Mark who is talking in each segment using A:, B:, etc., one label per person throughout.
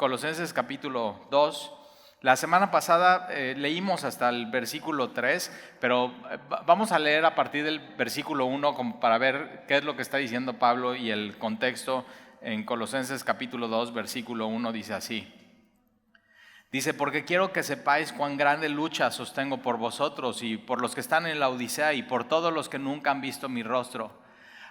A: Colosenses capítulo 2. La semana pasada leímos hasta el versículo 3, pero vamos a leer a partir del versículo 1 como para ver qué es lo que está diciendo Pablo y el contexto en Colosenses capítulo 2, versículo 1 dice así. Dice, porque quiero que sepáis cuán grande lucha sostengo por vosotros y por los que están en la Odisea y por todos los que nunca han visto mi rostro.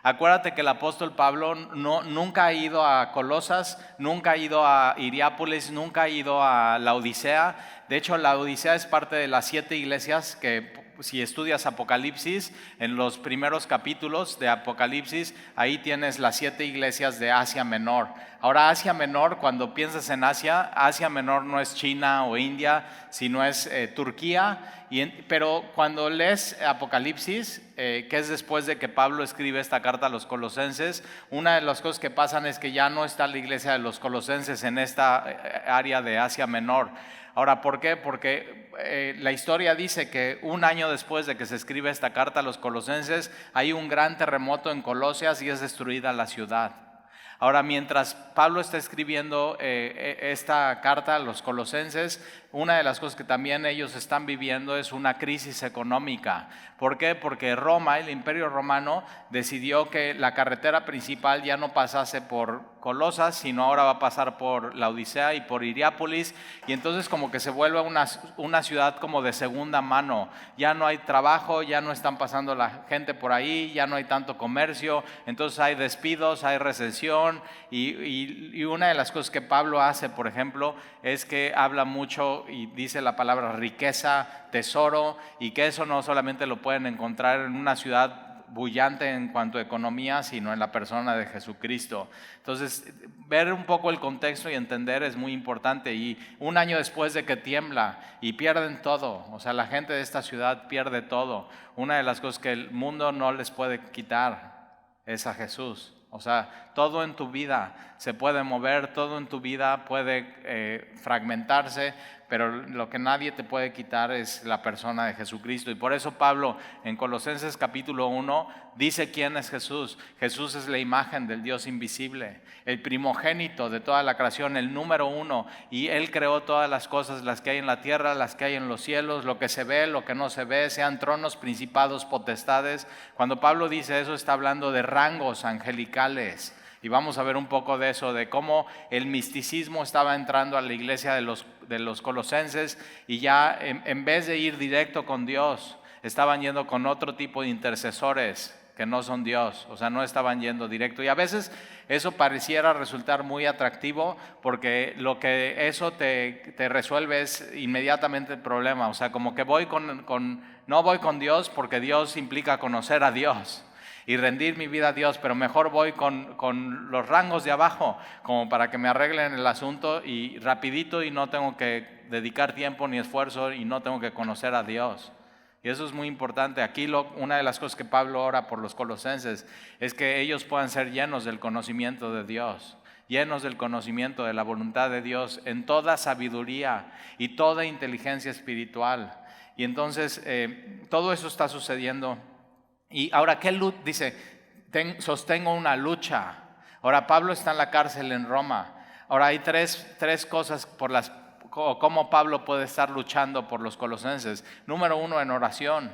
A: Acuérdate que el apóstol Pablo nunca ha ido a Colosas, nunca ha ido a Hierápolis, nunca ha ido a la Odisea. De hecho, la Odisea es parte de las 7 iglesias que, si estudias Apocalipsis, en los primeros capítulos de Apocalipsis, ahí tienes las 7 iglesias de Asia Menor. Ahora, Asia Menor, cuando piensas en Asia Menor no es China o India, sino es Turquía. Pero cuando lees Apocalipsis, que es después de que Pablo escribe esta carta a los colosenses, una de las cosas que pasan es que ya no está la iglesia de los colosenses en esta área de Asia Menor. Ahora, ¿por qué? Porque la historia dice que un año después de que se escribe esta carta a los colosenses, hay un gran terremoto en Colosas y es destruida la ciudad. Ahora, mientras Pablo está escribiendo esta carta a los colosenses, una de las cosas que también ellos están viviendo es una crisis económica. ¿Por qué? Porque Roma, el Imperio Romano, decidió que la carretera principal ya no pasase por Colosas, sino ahora va a pasar por la Odisea y por Hierápolis, y entonces como que se vuelve una ciudad como de segunda mano. Ya no hay trabajo, ya no están pasando la gente por ahí, ya no hay tanto comercio, entonces hay despidos, hay recesión, y una de las cosas que Pablo hace, por ejemplo, es que habla mucho y dice la palabra riqueza, tesoro, y que eso no solamente lo pueden encontrar en una ciudad bullante en cuanto a economía, sino en la persona de Jesucristo. Entonces, ver un poco el contexto y entender es muy importante. Y un año después de que tiembla y pierden todo, o sea, la gente de esta ciudad pierde todo, una de las cosas que el mundo no les puede quitar es a Jesús. O sea, todo en tu vida se puede mover, todo en tu vida puede fragmentarse, pero lo que nadie te puede quitar es la persona de Jesucristo. Y por eso Pablo en Colosenses capítulo 1 dice quién es Jesús. Jesús es la imagen del Dios invisible, el primogénito de toda la creación, el número 1. Y Él creó todas las cosas, las que hay en la tierra, las que hay en los cielos, lo que se ve, lo que no se ve, sean tronos, principados, potestades. Cuando Pablo dice eso, está hablando de rangos angelicales. Y vamos a ver un poco de eso, de cómo el misticismo estaba entrando a la iglesia de los colosenses, y ya en vez de ir directo con Dios, estaban yendo con otro tipo de intercesores que no son Dios, o sea, no estaban yendo directo. Y a veces eso pareciera resultar muy atractivo, porque lo que eso te resuelve es inmediatamente el problema. O sea, como que no voy con Dios porque Dios implica conocer a Dios y rendir mi vida a Dios, pero mejor voy con los rangos de abajo, como para que me arreglen el asunto y rapidito, y no tengo que dedicar tiempo ni esfuerzo y no tengo que conocer a Dios. Y eso es muy importante. Aquí una de las cosas que Pablo ora por los colosenses es que ellos puedan ser llenos del conocimiento de Dios, llenos del conocimiento de la voluntad de Dios en toda sabiduría y toda inteligencia espiritual. Y entonces todo eso está sucediendo. Y ahora, ¿qué dice? Sostengo una lucha. Ahora, Pablo está en la cárcel en Roma. Ahora, hay tres cosas cómo Pablo puede estar luchando por los colosenses. Número 1, en oración.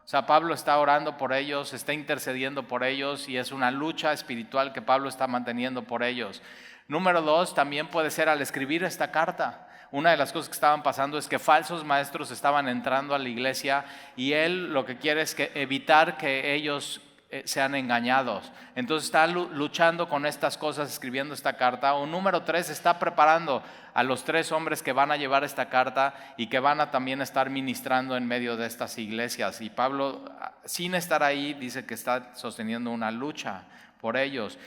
A: O sea, Pablo está orando por ellos, está intercediendo por ellos, y es una lucha espiritual que Pablo está manteniendo por ellos. Número 2, también puede ser al escribir esta carta. Una de las cosas que estaban pasando es que falsos maestros estaban entrando a la iglesia, y él lo que quiere es evitar que ellos sean engañados. Entonces está luchando con estas cosas, escribiendo esta carta. O número 3, está preparando a los 3 hombres que van a llevar esta carta y que van a también estar ministrando en medio de estas iglesias. Y Pablo, sin estar ahí, dice que está sosteniendo una lucha por ellos.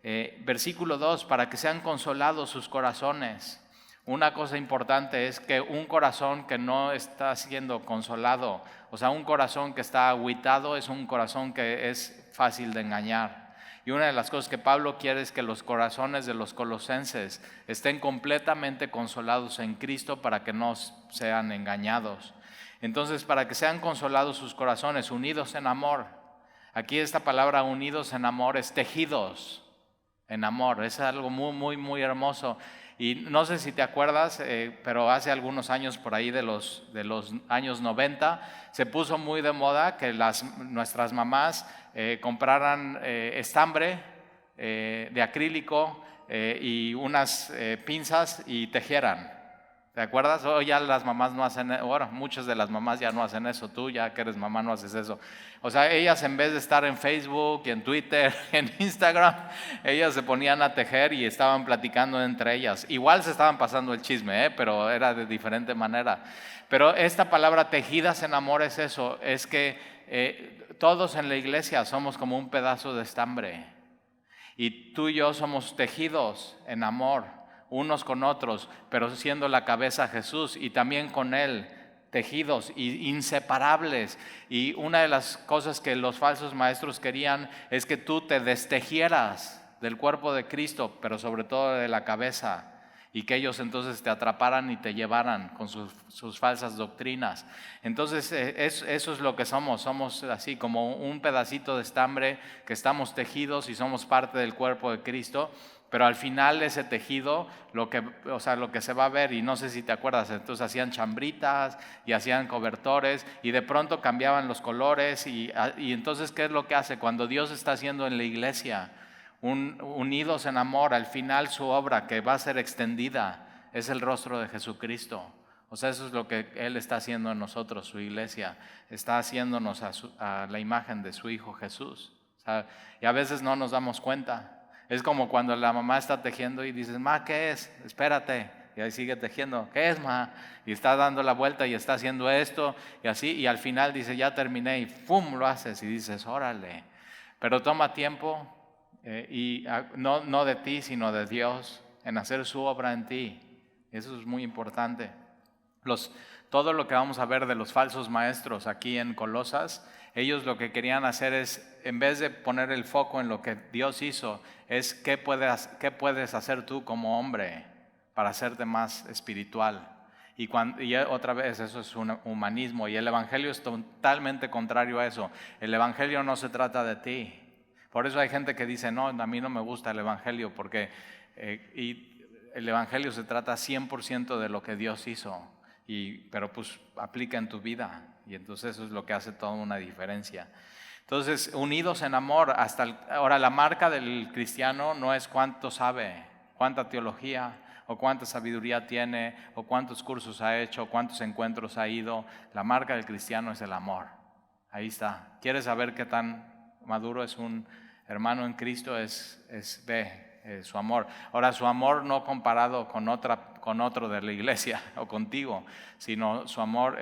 A: Versículo 2, para que sean consolados sus corazones. Una cosa importante es que un corazón que no está siendo consolado, o sea, un corazón que está agüitado, es un corazón que es fácil de engañar. Y una de las cosas que Pablo quiere es que los corazones de los colosenses estén completamente consolados en Cristo para que no sean engañados. Entonces, para que sean consolados sus corazones, unidos en amor. Aquí esta palabra unidos en amor es tejidos en amor, es algo muy, muy, muy hermoso. Y no sé si te acuerdas, pero hace algunos años, por ahí de los años 90, se puso muy de moda que nuestras mamás compraran estambre de acrílico y unas pinzas y tejieran. ¿Te acuerdas? Hoy ya las mamás no hacen eso. Bueno, muchas de las mamás ya no hacen eso. Tú ya que eres mamá no haces eso. O sea, ellas en vez de estar en Facebook, en Twitter, en Instagram, ellas se ponían a tejer y estaban platicando entre ellas. Igual se estaban pasando el chisme, pero era de diferente manera. Pero esta palabra tejidas en amor es eso, es que todos en la iglesia somos como un pedazo de estambre. Y tú y yo somos tejidos en amor, unos con otros, pero siendo la cabeza Jesús y también con Él, tejidos y inseparables. Y una de las cosas que los falsos maestros querían es que tú te destejieras del cuerpo de Cristo, pero sobre todo de la cabeza, y que ellos entonces te atraparan y te llevaran con sus falsas doctrinas. Entonces eso es lo que somos así como un pedacito de estambre que estamos tejidos y somos parte del cuerpo de Cristo, pero al final ese tejido, lo que se va a ver, y no sé si te acuerdas, entonces hacían chambritas y hacían cobertores y de pronto cambiaban los colores y entonces ¿qué es lo que hace? Cuando Dios está haciendo en la iglesia, unidos en amor, al final su obra que va a ser extendida es el rostro de Jesucristo. O sea, eso es lo que Él está haciendo en nosotros, su iglesia. Está haciéndonos a la imagen de su Hijo Jesús. O sea, y a veces no nos damos cuenta. Es como cuando la mamá está tejiendo y dices, ma, ¿qué es? Espérate. Y ahí sigue tejiendo. ¿Qué es, ma? Y está dando la vuelta y está haciendo esto y así. Y al final dice, ya terminé y ¡pum! Lo haces y dices, órale. Pero toma tiempo. Y no de ti, sino de Dios, en hacer su obra en ti. Eso es muy importante. Todo lo que vamos a ver de los falsos maestros aquí en Colosas, ellos lo que querían hacer es, en vez de poner el foco en lo que Dios hizo, es qué puedes hacer tú como hombre para hacerte más espiritual. Y otra vez, eso es un humanismo, y el Evangelio es totalmente contrario a eso. El Evangelio no se trata de ti. Por eso hay gente que dice, no, a mí no me gusta el Evangelio, porque y el Evangelio se trata 100% de lo que Dios hizo, pero pues aplica en tu vida, y entonces eso es lo que hace toda una diferencia. Entonces, unidos en amor, ahora la marca del cristiano no es cuánto sabe, cuánta teología, o cuánta sabiduría tiene, o cuántos cursos ha hecho, cuántos encuentros ha ido. La marca del cristiano es el amor. Ahí está. ¿Quieres saber qué tan maduro es un hermano en Cristo? Su amor. Ahora, su amor no comparado con otro de la iglesia o contigo, sino su amor,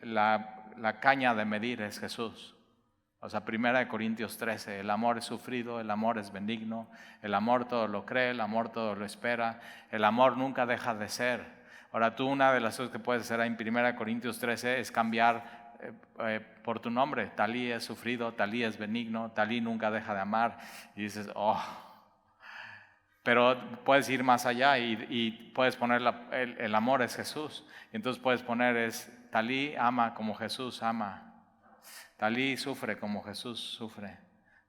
A: la caña de medir es Jesús. O sea, 1 Corintios 13, el amor es sufrido, el amor es benigno, el amor todo lo cree, el amor todo lo espera, el amor nunca deja de ser. Ahora, tú una de las cosas que puedes hacer en 1 Corintios 13 es cambiar por tu nombre. Talí es sufrido, Talí es benigno, Talí nunca deja de amar. Y dices, pero puedes ir más allá y puedes poner el amor es Jesús. Y entonces puedes poner Talí ama como Jesús ama. Talí sufre como Jesús sufre.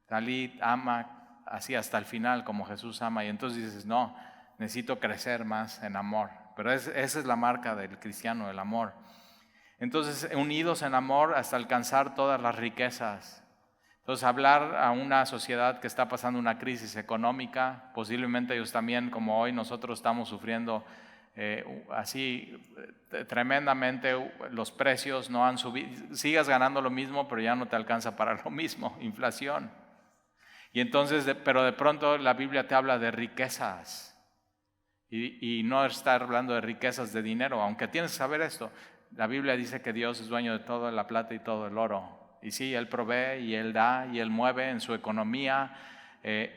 A: Talí ama así hasta el final como Jesús ama. Y entonces dices, no, necesito crecer más en amor. Pero esa es la marca del cristiano, el amor. Entonces, unidos en amor hasta alcanzar todas las riquezas. Entonces, hablar a una sociedad que está pasando una crisis económica, posiblemente ellos también, como hoy nosotros estamos sufriendo así tremendamente, los precios no han subido, sigas ganando lo mismo, pero ya no te alcanza para lo mismo, inflación. Y entonces, pero de pronto la Biblia te habla de riquezas. Y no está hablando de riquezas de dinero, aunque tienes que saber esto. La Biblia dice que Dios es dueño de toda la plata y todo el oro. Y sí, Él provee y Él da y Él mueve en su economía,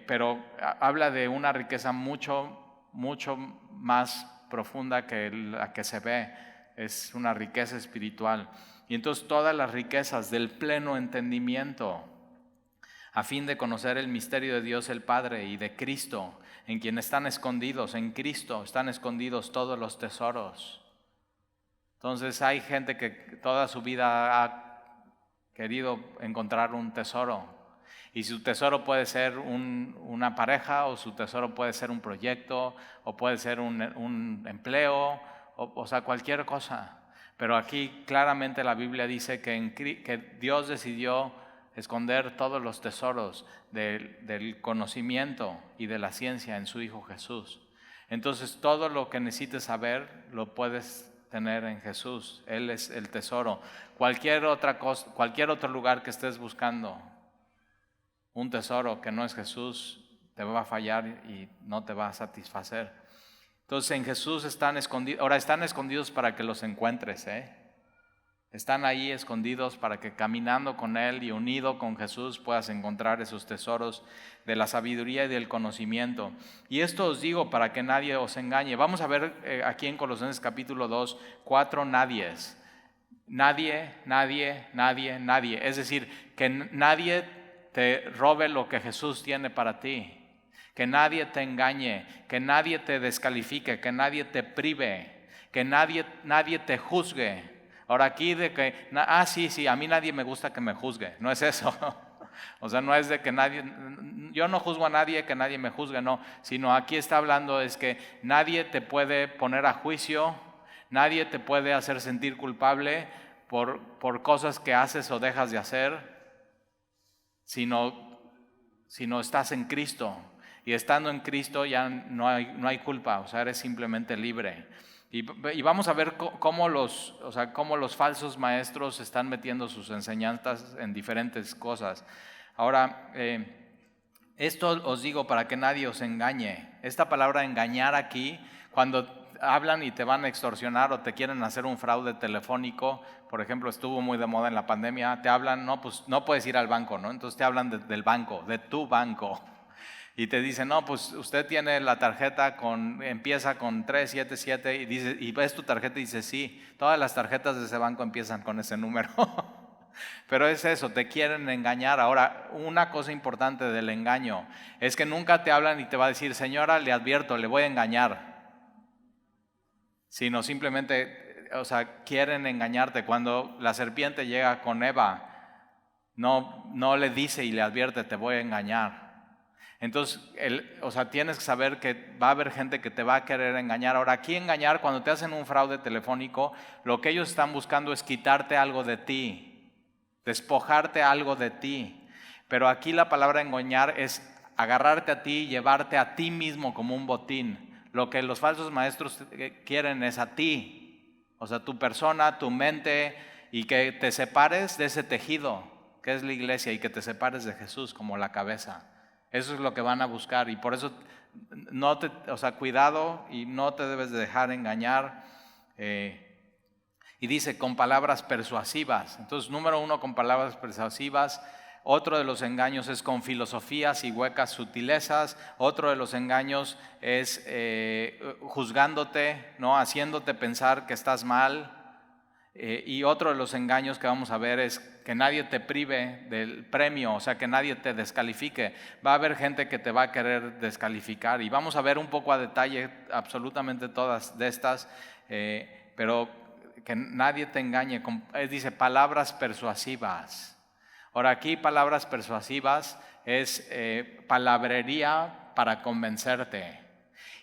A: pero habla de una riqueza mucho, mucho más profunda que la que se ve. Es una riqueza espiritual. Y entonces todas las riquezas del pleno entendimiento, a fin de conocer el misterio de Dios el Padre y de Cristo, en quien están escondidos, en Cristo están escondidos todos los tesoros. Entonces hay gente que toda su vida ha querido encontrar un tesoro. Y su tesoro puede ser una pareja, o su tesoro puede ser un proyecto, o puede ser un empleo, o sea, cualquier cosa. Pero aquí claramente la Biblia dice que Dios decidió esconder todos los tesoros del conocimiento y de la ciencia en su Hijo Jesús. Entonces todo lo que necesites saber lo puedes tener en Jesús. Él es el tesoro. Cualquier otra cosa, cualquier otro lugar que estés buscando un tesoro que no es Jesús, te va a fallar y no te va a satisfacer. Entonces en Jesús están escondidos. Ahora están escondidos para que los encuentres, Están ahí escondidos para que caminando con Él y unido con Jesús puedas encontrar esos tesoros de la sabiduría y del conocimiento. Y esto os digo para que nadie os engañe. Vamos a ver aquí en Colosenses capítulo 2, 4 nadies. Nadie, nadie, nadie, nadie. Es decir, que nadie te robe lo que Jesús tiene para ti. Que nadie te engañe, que nadie te descalifique, que nadie te prive, que nadie te juzgue. Ahora aquí de que, sí, a mí nadie me gusta que me juzgue, no es eso. O sea, no es de que yo no juzgo a nadie, que nadie me juzgue, no. Sino aquí está hablando es que nadie te puede poner a juicio, nadie te puede hacer sentir culpable por cosas que haces o dejas de hacer, sino estás en Cristo. Y estando en Cristo ya no hay culpa, o sea, eres simplemente libre. Y vamos a ver cómo los falsos maestros están metiendo sus enseñanzas en diferentes cosas. Ahora, esto os digo para que nadie os engañe. Esta palabra engañar aquí, cuando hablan y te van a extorsionar o te quieren hacer un fraude telefónico, por ejemplo, estuvo muy de moda en la pandemia, te hablan, no, pues no puedes ir al banco, ¿no? Entonces te hablan del banco, de tu banco. Y te dicen, no, pues usted tiene la tarjeta empieza con 377 y ves tu tarjeta y dice, sí, todas las tarjetas de ese banco empiezan con ese número. Pero es eso, te quieren engañar. Ahora, una cosa importante del engaño es que nunca te hablan y te va a decir, señora, le advierto, le voy a engañar. Sino simplemente, quieren engañarte. Cuando la serpiente llega con Eva, no le dice y le advierte, te voy a engañar. Entonces, tienes que saber que va a haber gente que te va a querer engañar. Ahora, aquí engañar, cuando te hacen un fraude telefónico, lo que ellos están buscando es quitarte algo de ti, despojarte algo de ti. Pero aquí la palabra engañar es agarrarte a ti y llevarte a ti mismo como un botín. Lo que los falsos maestros quieren es a ti, o sea, tu persona, tu mente, y que te separes de ese tejido que es la iglesia y que te separes de Jesús como la cabeza. Eso es lo que van a buscar y por eso cuidado y no te debes de dejar engañar. Y dice con palabras persuasivas. Entonces, número 1, con palabras persuasivas. Otro de los engaños es con filosofías y huecas sutilezas. Otro de los engaños es juzgándote, ¿no? Haciéndote pensar que estás mal. Y otro de los engaños que vamos a ver es que nadie te prive del premio, o sea, que nadie te descalifique. Va a haber gente que te va a querer descalificar y vamos a ver un poco a detalle absolutamente todas de estas, pero que nadie te engañe. Dice palabras persuasivas. Ahora aquí palabras persuasivas es palabrería para convencerte.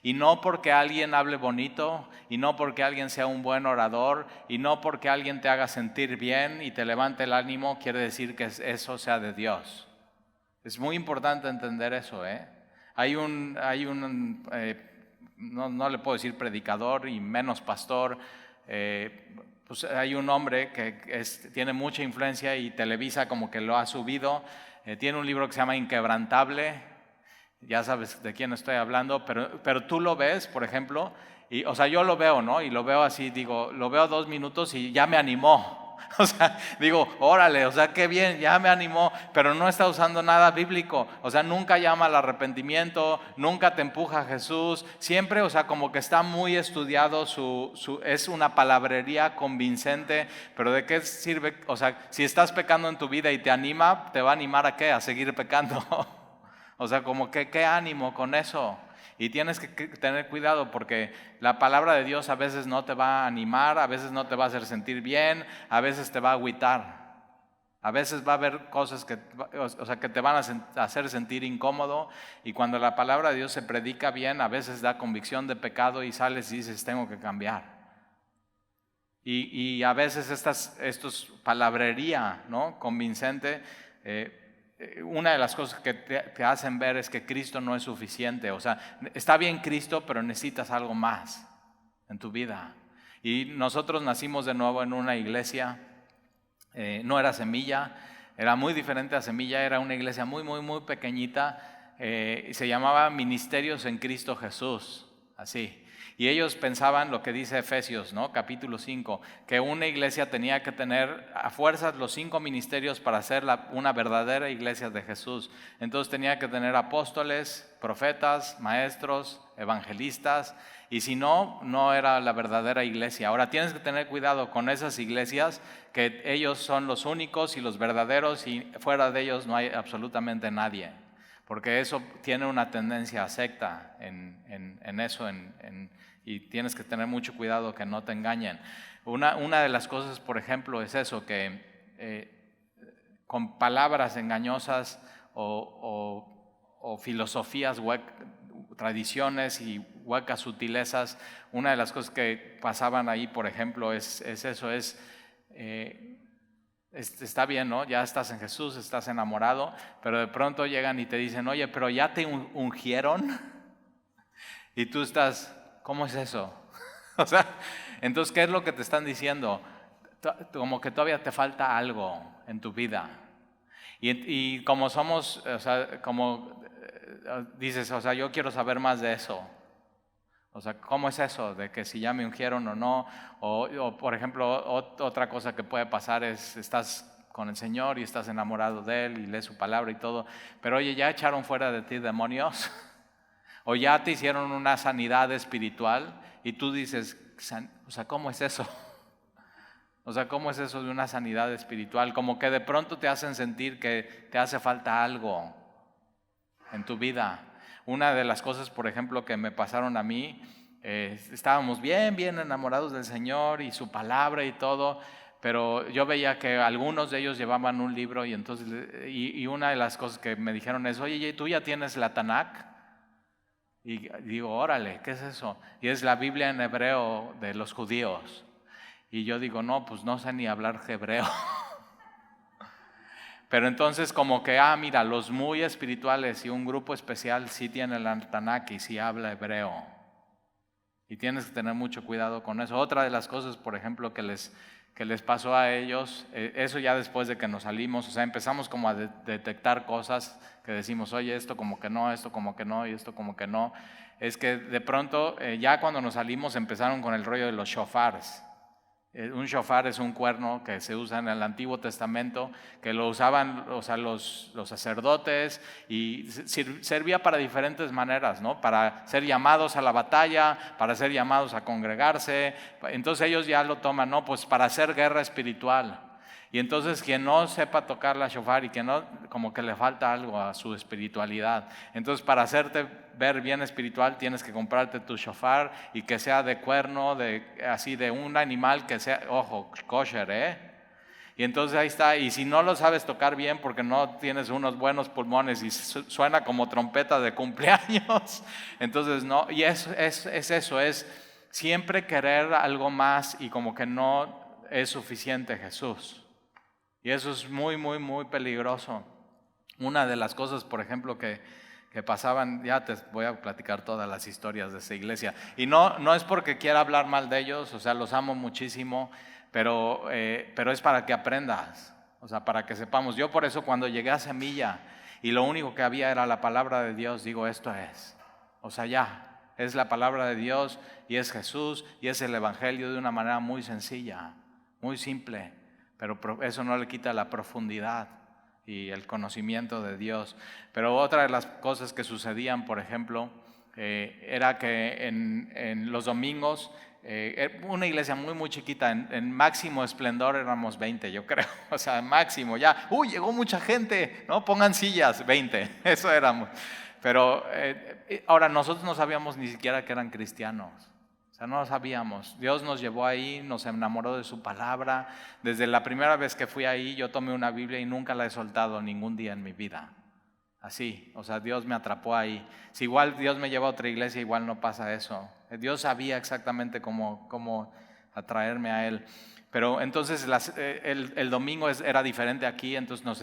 A: Y no porque alguien hable bonito, y no porque alguien sea un buen orador, y no porque alguien te haga sentir bien y te levante el ánimo, quiere decir que eso sea de Dios. Es muy importante entender eso, no le puedo decir predicador y menos pastor, pues hay un hombre que tiene mucha influencia y Televisa como que lo ha subido, tiene un libro que se llama Inquebrantable. Ya sabes de quién estoy hablando, pero tú lo ves, por ejemplo, y, yo lo veo, ¿no? Y lo veo así, lo veo 2 minutos y ya me animó. Digo, órale, qué bien, ya me animó, pero no está usando nada bíblico. Nunca llama al arrepentimiento, nunca te empuja a Jesús, siempre, como que está muy estudiado, es una palabrería convincente, pero ¿de qué sirve? Si estás pecando en tu vida y te anima, ¿te va a animar a qué? A seguir pecando. Como que qué ánimo con eso. Y tienes que tener cuidado porque la palabra de Dios a veces no te va a animar, a veces no te va a hacer sentir bien, a veces te va a agüitar. A veces va a haber cosas que te van a hacer sentir incómodo, y cuando la palabra de Dios se predica bien, a veces da convicción de pecado y sales y dices, tengo que cambiar. Y a veces estos palabrería, ¿no?, convincente, una de las cosas que te hacen ver es que Cristo no es suficiente. O sea, está bien Cristo, pero necesitas algo más en tu vida. Y nosotros nacimos de nuevo en una iglesia. No era Semilla, era muy diferente a Semilla, era una iglesia muy, muy, muy pequeñita, se llamaba Ministerios en Cristo Jesús, así. Y ellos pensaban lo que dice Efesios, ¿no?, capítulo 5, que una iglesia tenía que tener a fuerzas los 5 ministerios para ser una verdadera iglesia de Jesús. Entonces tenía que tener apóstoles, profetas, maestros, evangelistas, y si no, no era la verdadera iglesia. Ahora tienes que tener cuidado con esas iglesias, que ellos son los únicos y los verdaderos, y fuera de ellos no hay absolutamente nadie, porque eso tiene una tendencia a secta en eso, y tienes que tener mucho cuidado que no te engañen. Una de las cosas, por ejemplo, es eso, que con palabras engañosas o filosofías, tradiciones y huecas sutilezas, una de las cosas que pasaban ahí, por ejemplo, es eso, está bien, ¿no?, ya estás en Jesús, estás enamorado, pero de pronto llegan y te dicen, oye, pero ya te ungieron, y tú estás, ¿cómo es eso? O sea, entonces, ¿qué es lo que te están diciendo? Como que todavía te falta algo en tu vida. Y como somos, o sea, como dices, o sea, yo quiero saber más de eso. O sea, ¿cómo es eso de que si ya me ungieron o no? O por ejemplo, otra cosa que puede pasar es, estás con el Señor y estás enamorado de Él y lees su palabra y todo, pero oye, ¿ya echaron fuera de ti demonios? O ya te hicieron una sanidad espiritual y tú dices, o sea, ¿cómo es eso? O sea, ¿cómo es eso de una sanidad espiritual? Como que de pronto te hacen sentir que te hace falta algo en tu vida. Una de las cosas, por ejemplo, que me pasaron a mí, estábamos bien, bien enamorados del Señor y su palabra y todo, pero yo veía que algunos de ellos llevaban un libro, y entonces una de las cosas que me dijeron es, oye, ¿tú ya tienes la Tanakh? Y digo, órale, ¿qué es eso? Y es la Biblia en hebreo de los judíos. Y yo digo, no, pues no sé ni hablar hebreo. Pero entonces como que, mira, los muy espirituales y un grupo especial sí tienen la Tanakh y sí habla hebreo. Y tienes que tener mucho cuidado con eso. Otra de las cosas, por ejemplo, que les pasó a ellos, eso ya después de que nos salimos, o sea, empezamos como a detectar cosas que decimos, oye, esto como que no, esto como que no, y esto como que no. Es que de pronto, ya cuando nos salimos, empezaron con el rollo de los shofars. Un shofar es un cuerno que se usa en el Antiguo Testamento, que lo usaban, o sea, los sacerdotes, y servía para diferentes maneras, ¿no? Para ser llamados a la batalla, para ser llamados a congregarse. Entonces ellos ya lo toman, ¿no? Pues para hacer guerra espiritual. Y entonces quien no sepa tocar la shofar y que no, como que le falta algo a su espiritualidad. Entonces para hacerte ver bien espiritual tienes que comprarte tu shofar y que sea de cuerno, así de un animal que sea, ojo, kosher, Y entonces ahí está, y si no lo sabes tocar bien porque no tienes unos buenos pulmones y suena como trompeta de cumpleaños, entonces no, y es eso, es siempre querer algo más y como que no es suficiente Jesús. Y eso es muy, muy, muy peligroso. Una de las cosas, por ejemplo, que pasaban, ya te voy a platicar todas las historias de esa iglesia. Y no es porque quiera hablar mal de ellos, o sea, los amo muchísimo, pero es para que aprendas, o sea, para que sepamos. Yo por eso cuando llegué a Semilla y lo único que había era la palabra de Dios, digo, esto es. O sea, ya, es la palabra de Dios y es Jesús y es el Evangelio de una manera muy sencilla, muy simple. Pero eso no le quita la profundidad y el conocimiento de Dios. Pero otra de las cosas que sucedían, por ejemplo, era que en los domingos, una iglesia muy, muy chiquita, en máximo esplendor éramos 20, yo creo. O sea, máximo, ya, llegó mucha gente, ¿no? Pongan sillas, 20, eso éramos. Pero ahora nosotros no sabíamos ni siquiera que eran cristianos. O sea, no lo sabíamos. Dios nos llevó ahí, nos enamoró de su palabra. Desde la primera vez que fui ahí, yo tomé una Biblia y nunca la he soltado ningún día en mi vida. Así, o sea, Dios me atrapó ahí. Si igual Dios me lleva a otra iglesia, igual no pasa eso. Dios sabía exactamente cómo atraerme a Él. Pero entonces el domingo era diferente aquí, entonces nos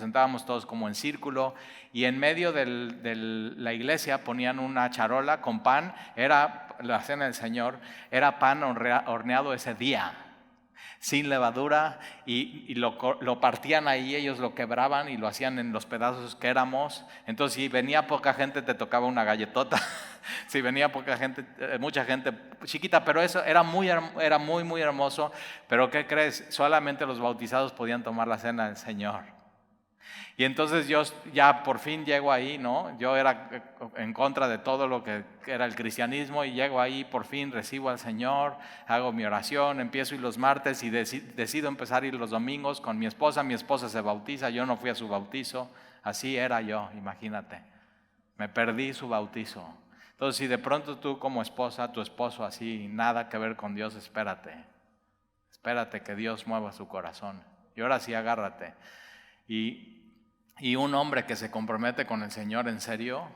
A: sentábamos todos como en círculo y en medio de la iglesia ponían una charola con pan, era la cena del Señor, era pan horneado ese día, sin levadura, y lo partían ahí, ellos lo quebraban y lo hacían en los pedazos que éramos. Entonces si venía poca gente te tocaba una galletota, si venía poca gente, mucha gente chiquita, pero eso era muy hermoso. Pero ¿qué crees? Solamente los bautizados podían tomar la cena del Señor. Y entonces yo ya por fin llego ahí, ¿no? Yo era en contra de todo lo que era el cristianismo y llego ahí, por fin recibo al Señor, hago mi oración, empiezo a ir los martes y decido empezar a ir los domingos con mi esposa se bautiza, yo no fui a su bautizo, así era yo, imagínate, me perdí su bautizo. Entonces si de pronto tú como esposa, tu esposo así, nada que ver con Dios, espérate que Dios mueva su corazón y ahora sí agárrate. Y un hombre que se compromete con el Señor en serio,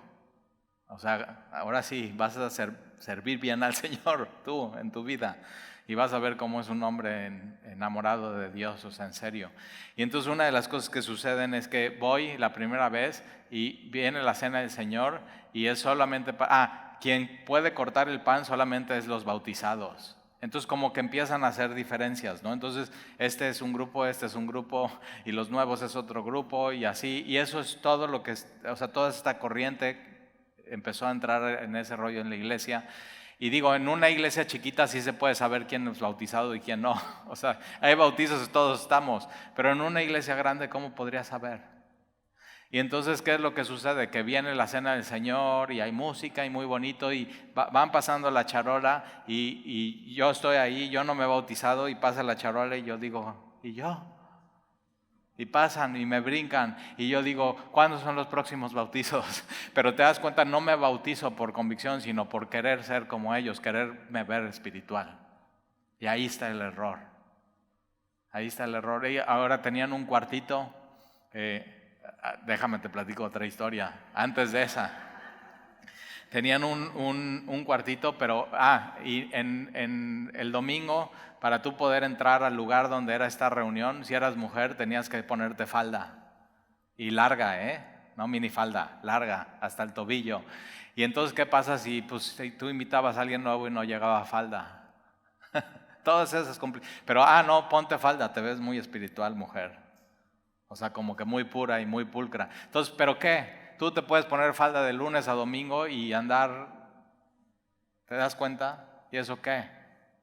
A: o sea, ahora sí vas a servir bien al Señor tú en tu vida y vas a ver cómo es un hombre enamorado de Dios, o sea, en serio. Y entonces una de las cosas que suceden es que voy la primera vez y viene la cena del Señor y es solamente quien puede cortar el pan solamente es los bautizados. Entonces como que empiezan a hacer diferencias, ¿no? Entonces este es un grupo y los nuevos es otro grupo y así. Y eso es todo lo que, o sea, toda esta corriente empezó a entrar en ese rollo en la iglesia. Y digo, en una iglesia chiquita sí se puede saber quién es bautizado y quién no. O sea, hay bautizos, todos estamos. Pero en una iglesia grande, ¿cómo podría saber? Y entonces, ¿qué es lo que sucede? Que viene la cena del Señor y hay música y muy bonito y van pasando la charola y yo estoy ahí, yo no me he bautizado y pasa la charola y yo digo, ¿y yo? Y pasan y me brincan y yo digo, ¿cuándo son los próximos bautizos? Pero te das cuenta, no me bautizo por convicción, sino por querer ser como ellos, quererme ver espiritual. Y ahí está el error. Ahí está el error. Y ahora tenían un cuartito. Déjame te platico otra historia. Antes de esa, tenían un cuartito, pero y en el domingo, para tú poder entrar al lugar donde era esta reunión, si eras mujer tenías que ponerte falda y larga, no minifalda, larga hasta el tobillo. Y entonces ¿qué pasa si tú invitabas a alguien nuevo y no llegaba a falda? Todas esas pero no, ponte falda, te ves muy espiritual, mujer. O sea, como que muy pura y muy pulcra. Entonces, ¿pero qué? Tú te puedes poner falda de lunes a domingo y andar, ¿te das cuenta? ¿Y eso qué?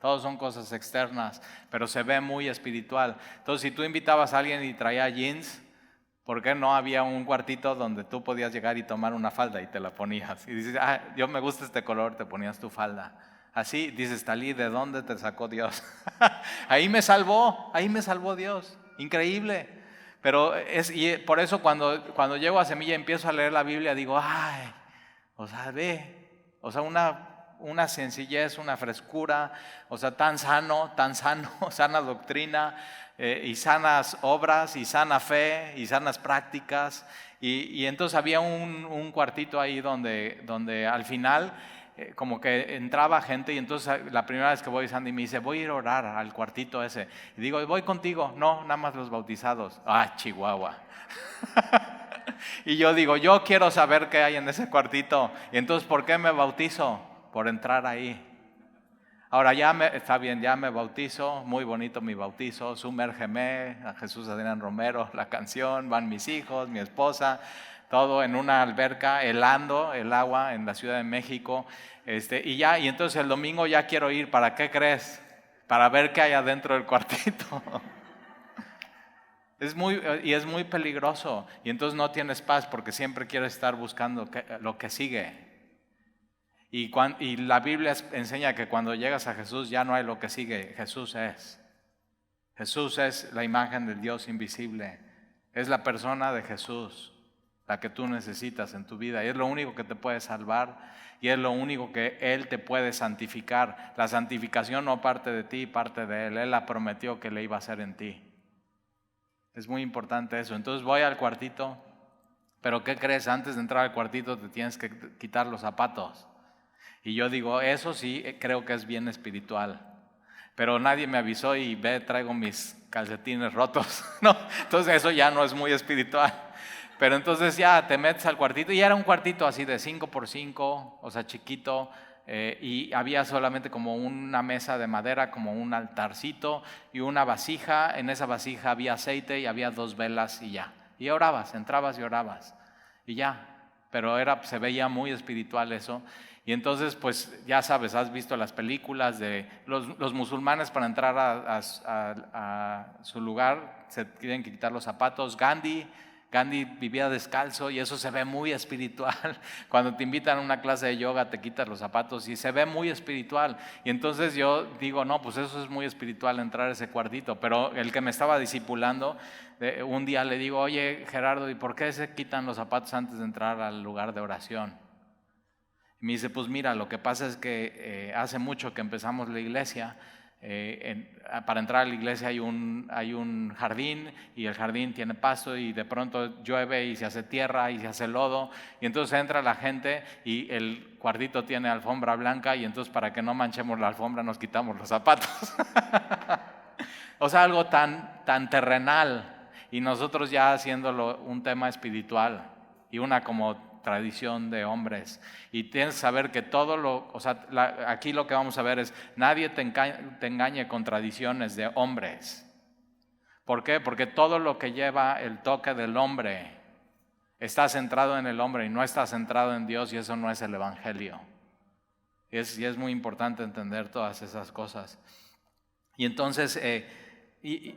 A: Todos son cosas externas, pero se ve muy espiritual. Entonces, si tú invitabas a alguien y traía jeans, ¿por qué no había un cuartito donde tú podías llegar y tomar una falda y te la ponías? Y dices, yo me gusta este color, te ponías tu falda. Así dices, Talí, ¿de dónde te sacó Dios? Ahí me salvó Dios. Increíble. Pero y por eso cuando llego a Semilla empiezo a leer la Biblia, digo, o sea, una sencillez, una frescura, o sea, tan sano, sana doctrina, y sanas obras, y sana fe, y sanas prácticas. Y entonces había un cuartito ahí donde al final como que entraba gente y entonces la primera vez que voy, Sandy me dice, voy a ir a orar al cuartito ese. Y digo, voy contigo. No, nada más los bautizados. Chihuahua. Y yo digo, yo quiero saber qué hay en ese cuartito. Y entonces, ¿por qué me bautizo? Por entrar ahí. Ahora está bien, ya me bautizo, muy bonito mi bautizo, Sumérgeme, a Jesús Adrián Romero, la canción, van mis hijos, mi esposa, todo en una alberca, helando el agua en la Ciudad de México, y entonces el domingo ya quiero ir, ¿para qué crees? Para ver qué hay adentro del cuartito. Es muy peligroso, y entonces no tienes paz porque siempre quieres estar buscando lo que sigue. Y la Biblia enseña que cuando llegas a Jesús ya no hay lo que sigue, Jesús es la imagen del Dios invisible, es la persona de Jesús, la que tú necesitas en tu vida. Y es lo único que te puede salvar y es lo único que Él te puede santificar. La santificación no parte de ti, parte de Él. Él la prometió que le iba a hacer en ti. Es muy importante eso. Entonces voy al cuartito, pero ¿qué crees? Antes de entrar al cuartito te tienes que quitar los zapatos. Y yo digo, eso sí, creo que es bien espiritual. Pero nadie me avisó y traigo mis calcetines rotos, ¿no? Entonces eso ya no es muy espiritual. Pero entonces ya te metes al cuartito y era un cuartito así de 5x5, o sea, chiquito, y había solamente como una mesa de madera, como un altarcito y una vasija. En esa vasija había aceite y había 2 velas y ya. Y orabas, entrabas y orabas y ya. Pero se veía muy espiritual eso. Y entonces, pues ya sabes, has visto las películas de los musulmanes para entrar a su lugar, se tienen que quitar los zapatos. Gandhi vivía descalzo y eso se ve muy espiritual. Cuando te invitan a una clase de yoga te quitas los zapatos y se ve muy espiritual. Y entonces yo digo, no, pues eso es muy espiritual, entrar a ese cuartito. Pero el que me estaba discipulando, un día le digo, oye Gerardo, ¿y por qué se quitan los zapatos antes de entrar al lugar de oración? Y me dice, pues mira, lo que pasa es que hace mucho que empezamos la iglesia. Para entrar a la iglesia hay un jardín y el jardín tiene pasto y de pronto llueve y se hace tierra y se hace lodo y entonces entra la gente y el cuartito tiene alfombra blanca y entonces para que no manchemos la alfombra nos quitamos los zapatos. O sea, algo tan terrenal y nosotros ya haciéndolo un tema espiritual y una como tradición de hombres. Y tienes que saber que aquí lo que vamos a ver es, nadie te engañe con tradiciones de hombres. ¿Por qué? Porque todo lo que lleva el toque del hombre está centrado en el hombre y no está centrado en Dios, y eso no es el evangelio. Y es muy importante entender todas esas cosas. Y entonces,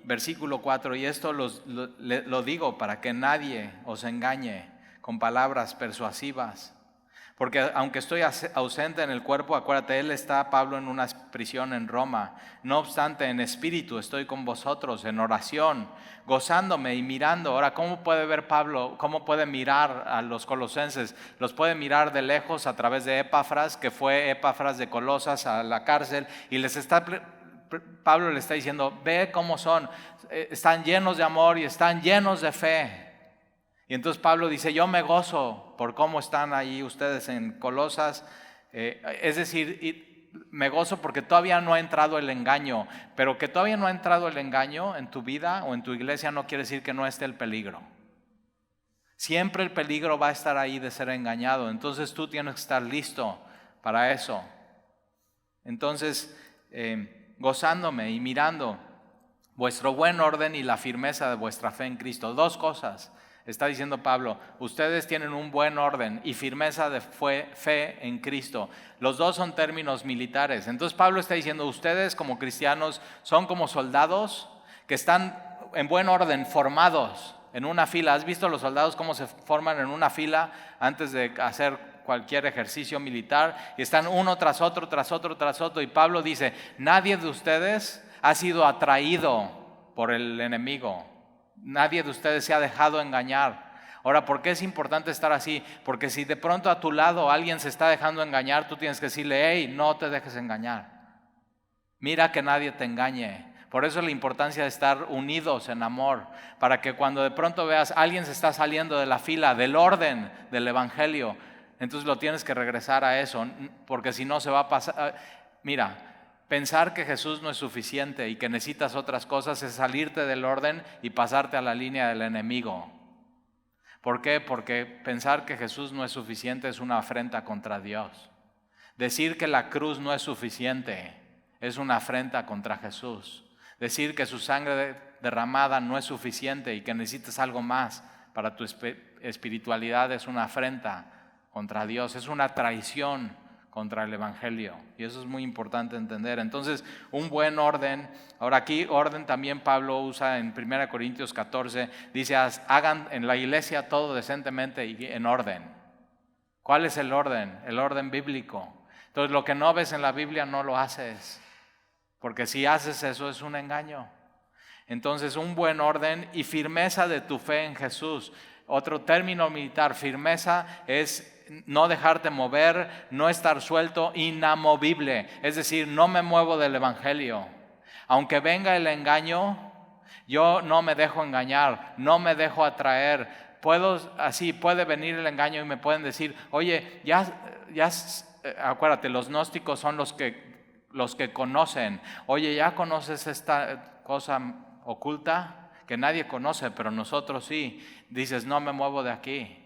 A: versículo 4, y esto lo digo para que nadie os engañe con palabras persuasivas, porque aunque estoy ausente en el cuerpo, acuérdate, Pablo en una prisión en Roma, no obstante en espíritu estoy con vosotros en oración, gozándome y mirando. Ahora, ¿cómo puede ver Pablo, cómo puede mirar a los colosenses? Los puede mirar de lejos a través de Epafras, que fue Epafras de Colosas a la cárcel, y Pablo le está diciendo, ve cómo son, están llenos de amor y están llenos de fe. Y entonces Pablo dice, yo me gozo por cómo están ahí ustedes en Colosas, es decir, me gozo porque todavía no ha entrado el engaño, pero que todavía no ha entrado el engaño en tu vida o en tu iglesia no quiere decir que no esté el peligro. Siempre el peligro va a estar ahí de ser engañado, entonces tú tienes que estar listo para eso. Entonces, gozándome y mirando vuestro buen orden y la firmeza de vuestra fe en Cristo. 2 cosas. Está diciendo Pablo, ustedes tienen un buen orden y firmeza de fe en Cristo. Los 2 son términos militares. Entonces Pablo está diciendo, ustedes como cristianos son como soldados que están en buen orden, formados en una fila. ¿Has visto los soldados cómo se forman en una fila antes de hacer cualquier ejercicio militar? Y están uno tras otro, tras otro, tras otro. Y Pablo dice, nadie de ustedes ha sido atraído por el enemigo. Nadie de ustedes se ha dejado engañar. Ahora, ¿por qué es importante estar así? Porque si de pronto a tu lado alguien se está dejando engañar, tú tienes que decirle, hey, no te dejes engañar. Mira que nadie te engañe. Por eso la importancia de estar unidos en amor, para que cuando de pronto veas alguien se está saliendo de la fila, del orden del evangelio, entonces lo tienes que regresar a eso, porque si no se va a pasar. Mira, pensar que Jesús no es suficiente y que necesitas otras cosas es salirte del orden y pasarte a la línea del enemigo. ¿Por qué? Porque pensar que Jesús no es suficiente es una afrenta contra Dios. Decir que la cruz no es suficiente es una afrenta contra Jesús. Decir que su sangre derramada no es suficiente y que necesitas algo más para tu espiritualidad es una afrenta contra Dios, es una traición contra el evangelio, y eso es muy importante entender. Entonces, un buen orden. Ahora aquí orden también Pablo usa en 1 Corintios 14, dice, hagan en la iglesia todo decentemente y en orden. ¿Cuál es el orden? El orden bíblico. Entonces, lo que no ves en la Biblia no lo haces, porque si haces eso es un engaño. Entonces, un buen orden y firmeza de tu fe en Jesús. Otro término militar, firmeza, es no dejarte mover, no estar suelto, inamovible. Es decir, no me muevo del evangelio. Aunque venga el engaño, yo no me dejo engañar, no me dejo atraer. Puede venir el engaño y me pueden decir, oye, acuérdate, los gnósticos son los que conocen. Oye, ¿ya conoces esta cosa oculta que nadie conoce, pero nosotros sí? Dices, no me muevo de aquí.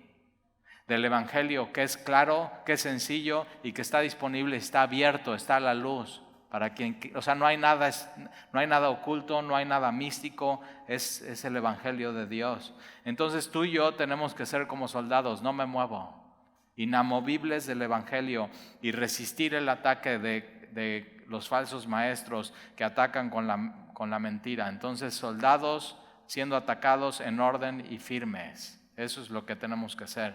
A: Del evangelio, que es claro, que es sencillo y que está disponible, está abierto, está a la luz. Para quien, o sea, no hay nada oculto, no hay nada místico, es el evangelio de Dios. Entonces tú y yo tenemos que ser como soldados, no me muevo, inamovibles del evangelio y resistir el ataque de los falsos maestros que atacan con la mentira. Entonces, soldados siendo atacados en orden y firmes. Eso es lo que tenemos que hacer.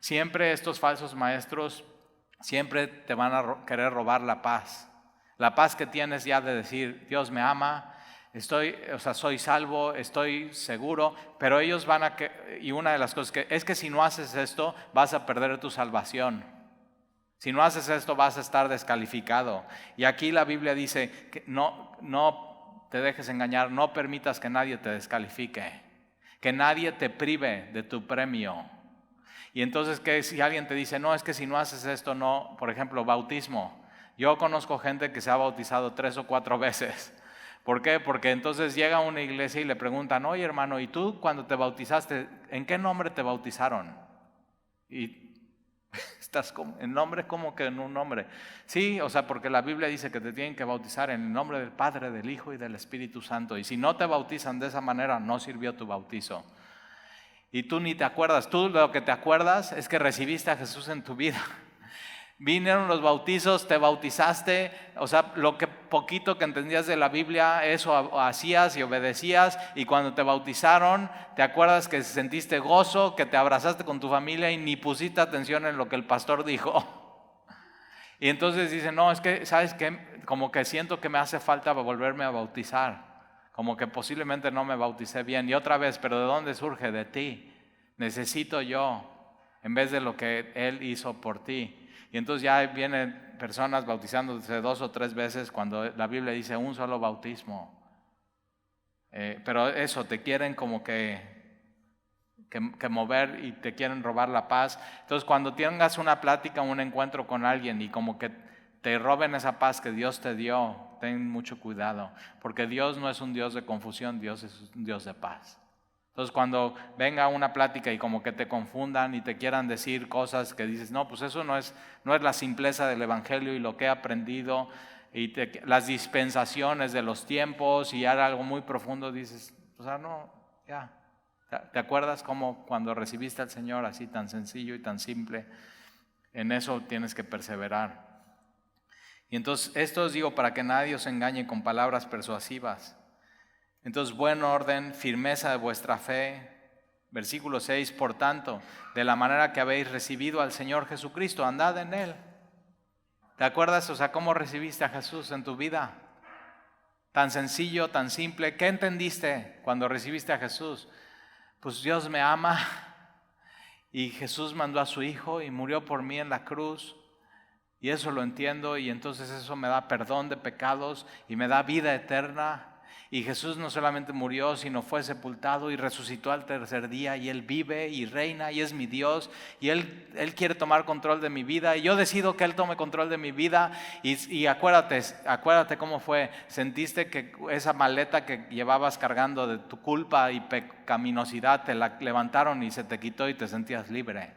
A: Siempre estos falsos maestros siempre te van a querer robar la paz. La paz que tienes ya de decir, Dios me ama, soy salvo, estoy seguro, pero ellos y una de las cosas es que si no haces esto, vas a perder tu salvación. Si no haces esto, vas a estar descalificado. Y aquí la Biblia dice que no te dejes engañar, no permitas que nadie te descalifique, que nadie te prive de tu premio. Y entonces, ¿qué si alguien te dice, no, es que si no haces esto, no, por ejemplo, bautismo? Yo conozco gente que se ha bautizado 3 o 4 veces. ¿Por qué? Porque entonces llega a una iglesia y le preguntan, oye hermano, ¿y tú cuando te bautizaste, en qué nombre te bautizaron? Y estás en nombre, como que en un nombre. Sí, o sea, porque la Biblia dice que te tienen que bautizar en el nombre del Padre, del Hijo y del Espíritu Santo. Y si no te bautizan de esa manera, no sirvió tu bautizo. Y tú ni te acuerdas. Tú lo que te acuerdas es que recibiste a Jesús en tu vida. Vinieron los bautizos, te bautizaste, o sea, lo que poquito que entendías de la Biblia, eso hacías y obedecías, y cuando te bautizaron, te acuerdas que sentiste gozo, que te abrazaste con tu familia y ni pusiste atención en lo que el pastor dijo. Y entonces dicen, no, es que, ¿sabes qué? Como que siento que me hace falta volverme a bautizar, como que posiblemente no me bauticé bien. Y otra vez, ¿pero de dónde surge? De ti. Necesito yo, en vez de lo que Él hizo por ti. Y entonces ya vienen personas bautizándose 2 o 3 veces cuando la Biblia dice un solo bautismo. Pero eso, te quieren como que mover y te quieren robar la paz. Entonces cuando tengas una plática, un encuentro con alguien y como que te roben esa paz que Dios te dio, ten mucho cuidado. Porque Dios no es un Dios de confusión, Dios es un Dios de paz. Entonces cuando venga una plática y como que te confundan y te quieran decir cosas que dices, no, pues eso no es la simpleza del evangelio y lo que he aprendido y las dispensaciones de los tiempos y era algo muy profundo, dices, o sea, no, ya. ¿Te acuerdas cómo cuando recibiste al Señor así tan sencillo y tan simple? En eso tienes que perseverar. Y entonces esto os digo para que nadie os engañe con palabras persuasivas. Entonces, buen orden, firmeza de vuestra fe. Versículo 6, por tanto, de la manera que habéis recibido al Señor Jesucristo, andad en Él. ¿Te acuerdas? O sea, ¿cómo recibiste a Jesús en tu vida? Tan sencillo, tan simple. ¿Qué entendiste cuando recibiste a Jesús? Pues Dios me ama y Jesús mandó a su Hijo y murió por mí en la cruz. Y eso lo entiendo y entonces eso me da perdón de pecados y me da vida eterna. Y Jesús no solamente murió, sino fue sepultado y resucitó al tercer día y Él vive y reina y es mi Dios y Él quiere tomar control de mi vida y yo decido que Él tome control de mi vida y acuérdate cómo fue. Sentiste que esa maleta que llevabas cargando de tu culpa y pecaminosidad te la levantaron y se te quitó y te sentías libre.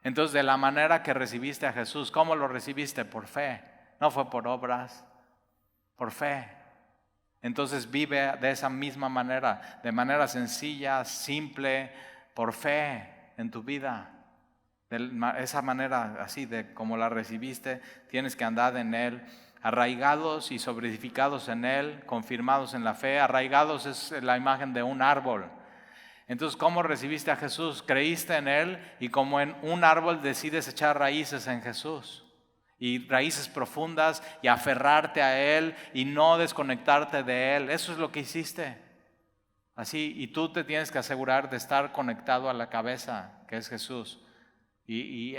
A: Entonces, de la manera que recibiste a Jesús, ¿cómo lo recibiste? Por fe, no fue por obras, por fe. Entonces vive de esa misma manera, de manera sencilla, simple, por fe en tu vida. De esa manera así de como la recibiste, tienes que andar en Él, arraigados y sobreedificados en Él, confirmados en la fe. Arraigados es la imagen de un árbol. Entonces, ¿cómo recibiste a Jesús? Creíste en Él y como en un árbol decides echar raíces en Jesús. Y raíces profundas y aferrarte a Él y no desconectarte de Él. Eso es lo que hiciste. Así, y tú te tienes que asegurar de estar conectado a la cabeza, que es Jesús. ¿Y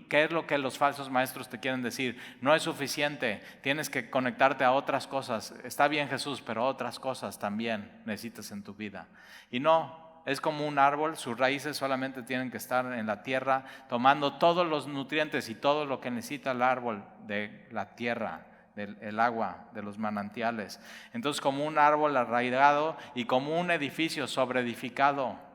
A: qué es lo que los falsos maestros te quieren decir? No es suficiente, tienes que conectarte a otras cosas. Está bien Jesús, pero otras cosas también necesitas en tu vida. Y no, es como un árbol, sus raíces solamente tienen que estar en la tierra, tomando todos los nutrientes y todo lo que necesita el árbol de la tierra, del agua, de los manantiales. Entonces, como un árbol arraigado y como un edificio sobreedificado.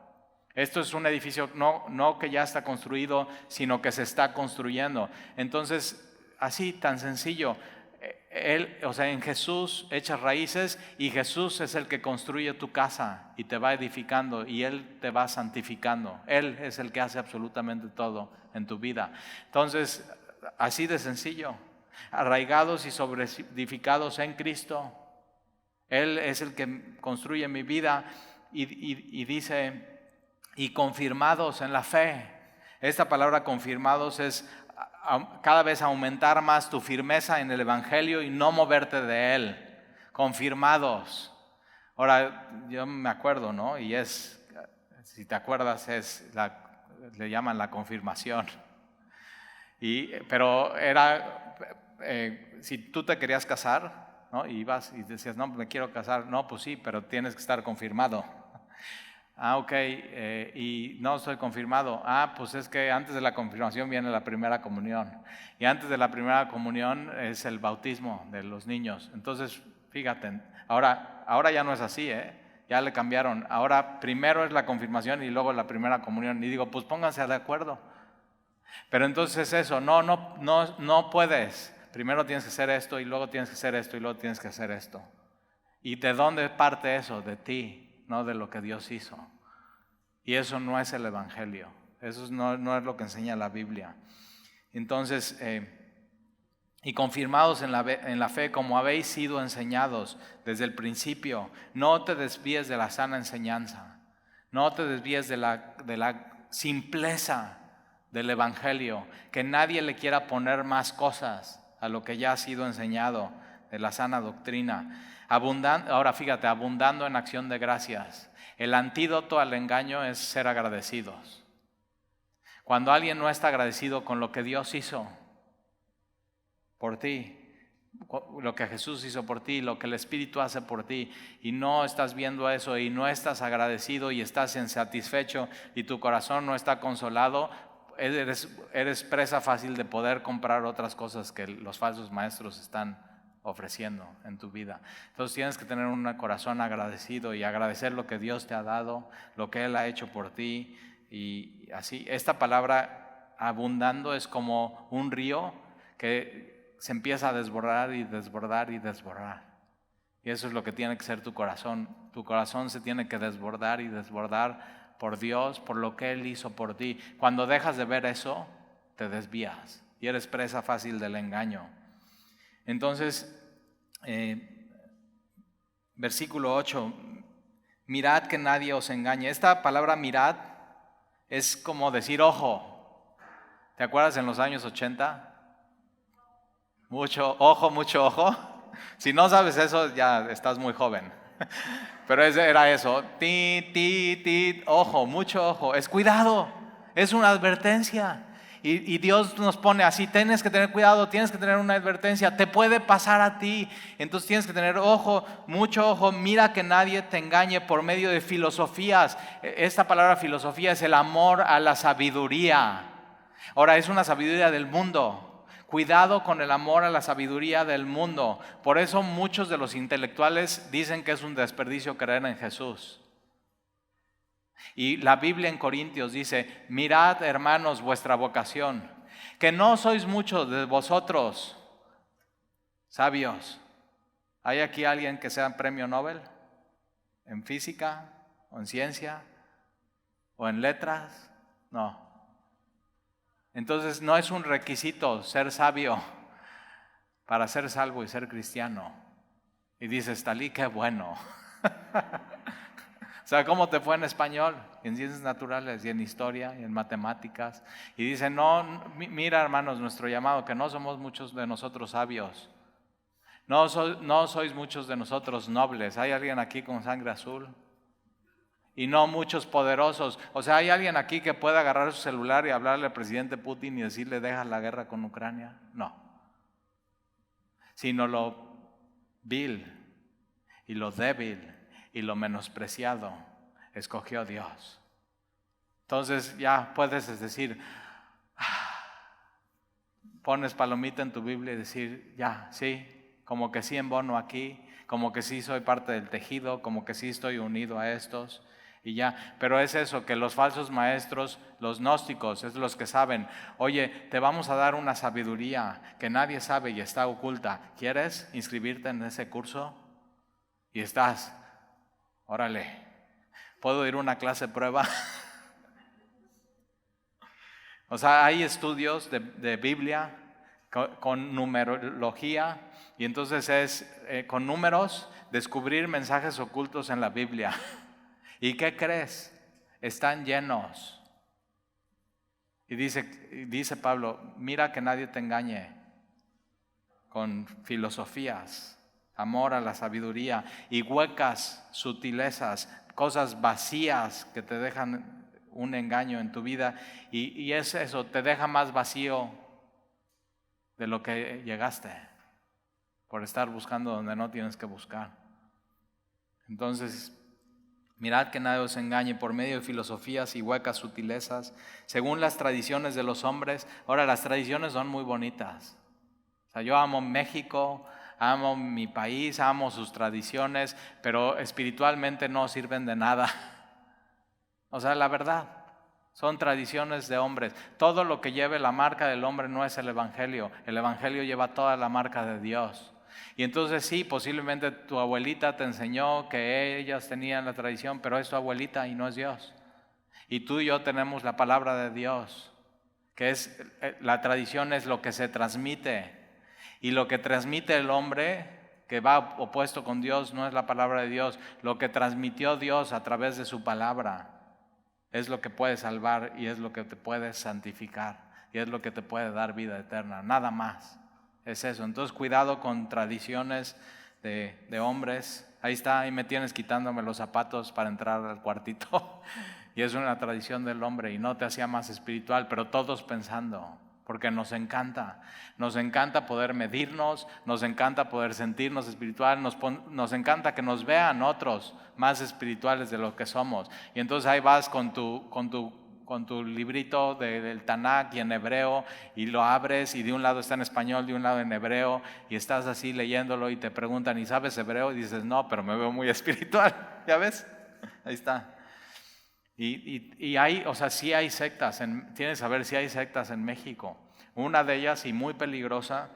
A: Esto es un edificio no que ya está construido, sino que se está construyendo. Entonces, así tan sencillo, en Jesús echas raíces y Jesús es el que construye tu casa y te va edificando y Él te va santificando. Él es el que hace absolutamente todo en tu vida. Entonces, así de sencillo, arraigados y sobreedificados en Cristo. Él es el que construye mi vida y dice... y confirmados en la fe. Esta palabra confirmados es cada vez aumentar más tu firmeza en el Evangelio y no moverte de él. Confirmados. Ahora, yo me acuerdo, ¿no? Y si te acuerdas, le llaman la confirmación. Pero era, si tú te querías casar, ¿no? Y ibas y decías, no, me quiero casar. No, pues sí, pero tienes que estar confirmado. Ok, y no soy confirmado. Pues es que antes de la confirmación viene la primera comunión. Y antes de la primera comunión es el bautismo de los niños. Entonces, fíjate, ahora ya no es así, ya le cambiaron. Ahora primero es la confirmación y luego la primera comunión. Y digo, pues pónganse de acuerdo. Pero entonces eso, no puedes. Primero tienes que hacer esto y luego tienes que hacer esto y luego tienes que hacer esto. ¿Y de dónde parte eso? De ti. No de lo que Dios hizo. Y eso no es el Evangelio. Eso no es lo que enseña la Biblia. Entonces, y confirmados en la fe como habéis sido enseñados desde el principio. No te desvíes de la sana enseñanza. No te desvíes de la simpleza del Evangelio. Que nadie le quiera poner más cosas a lo que ya ha sido enseñado de la sana doctrina. Ahora fíjate, abundando en acción de gracias. El antídoto al engaño es ser agradecidos. Cuando alguien no está agradecido con lo que Dios hizo por ti, lo que Jesús hizo por ti, lo que el Espíritu hace por ti, y no estás viendo eso y no estás agradecido y estás insatisfecho y tu corazón no está consolado, eres presa fácil de poder comprar otras cosas que los falsos maestros están ofreciendo en tu vida. Entonces tienes que tener un corazón agradecido y agradecer lo que Dios te ha dado, lo que Él ha hecho por ti. Y así, esta palabra abundando es como un río que se empieza a desbordar y desbordar y desbordar. Y eso es lo que tiene que ser tu corazón. Tu corazón se tiene que desbordar y desbordar por Dios, por lo que Él hizo por ti. Cuando dejas de ver eso, te desvías y eres presa fácil del engaño. Entonces, versículo 8, mirad que nadie os engañe. Esta palabra mirad es como decir ojo. ¿Te acuerdas en los años 80? Mucho ojo. Si no sabes eso, ya estás muy joven. Pero era eso, ojo, mucho ojo. Es cuidado, es una advertencia. Y Dios nos pone así, tienes que tener cuidado, tienes que tener una advertencia, te puede pasar a ti. Entonces tienes que tener ojo, mucho ojo, mira que nadie te engañe por medio de filosofías. Esta palabra filosofía es el amor a la sabiduría. Ahora es una sabiduría del mundo. Cuidado con el amor a la sabiduría del mundo. Por eso muchos de los intelectuales dicen que es un desperdicio creer en Jesús. Y la Biblia en Corintios dice, mirad hermanos vuestra vocación, que no sois muchos de vosotros sabios. ¿Hay aquí alguien que sea premio Nobel? ¿En física? ¿O en ciencia? ¿O en letras? No. Entonces no es un requisito ser sabio para ser salvo y ser cristiano. Y dices, Talí, qué bueno. O sea, ¿cómo te fue en español, en ciencias naturales y en historia y en matemáticas? Y dice, no, mira hermanos, nuestro llamado, que no somos muchos de nosotros sabios. No sois muchos de nosotros nobles. ¿Hay alguien aquí con sangre azul? y no muchos poderosos. O sea, ¿hay alguien aquí que pueda agarrar su celular y hablarle al presidente Putin y decirle deja la guerra con Ucrania? No. Sino lo vil y lo débil y lo menospreciado escogió Dios. Entonces ya puedes decir, pones palomita en tu Biblia y decir, ya, sí, como que sí embono aquí, como que sí soy parte del tejido, como que sí estoy unido a estos y ya. Pero es eso, que los falsos maestros, los gnósticos, es los que saben, oye, te vamos a dar una sabiduría que nadie sabe y está oculta. ¿Quieres inscribirte en ese curso? Y estás, órale, ¿puedo ir a una clase prueba? O sea, hay estudios de Biblia con numerología y entonces es con números descubrir mensajes ocultos en la Biblia. ¿Y qué crees? Están llenos. Y dice Pablo, mira que nadie te engañe con filosofías, amor a la sabiduría y huecas sutilezas, cosas vacías que te dejan un engaño en tu vida y es eso, te deja más vacío de lo que llegaste por estar buscando donde no tienes que buscar. Entonces, mirad que nadie os engañe por medio de filosofías y huecas sutilezas, según las tradiciones de los hombres. Ahora, las tradiciones son muy bonitas. O sea, yo amo México, amo mi país, amo sus tradiciones, pero espiritualmente no sirven de nada. O sea, la verdad, son tradiciones de hombres. Todo lo que lleve la marca del hombre no es el Evangelio. El Evangelio lleva toda la marca de Dios. Y entonces sí, posiblemente tu abuelita te enseñó que ellas tenían la tradición, pero es tu abuelita y no es Dios. Y tú y yo tenemos la palabra de Dios, que es, la tradición es lo que se transmite. Y lo que transmite el hombre que va opuesto con Dios no es la palabra de Dios. Lo que transmitió Dios a través de su palabra es lo que puede salvar y es lo que te puede santificar y es lo que te puede dar vida eterna, nada más. Es eso. Entonces cuidado con tradiciones de hombres. Ahí está, ahí me tienes quitándome los zapatos para entrar al cuartito. Y es una tradición del hombre y no te hacía más espiritual, pero todos pensando, porque nos encanta poder medirnos, nos encanta poder sentirnos espiritual, nos encanta que nos vean otros más espirituales de lo que somos. Y entonces ahí vas con tu librito del Tanakh y en hebreo y lo abres y de un lado está en español, de un lado en hebreo y estás así leyéndolo y te preguntan, ¿y sabes hebreo? Y dices, no, pero me veo muy espiritual. ¿Ya ves? Ahí está. Y hay, o sea, sí hay sectas, tienes que saber si hay sectas en México. Una de ellas y muy peligrosa,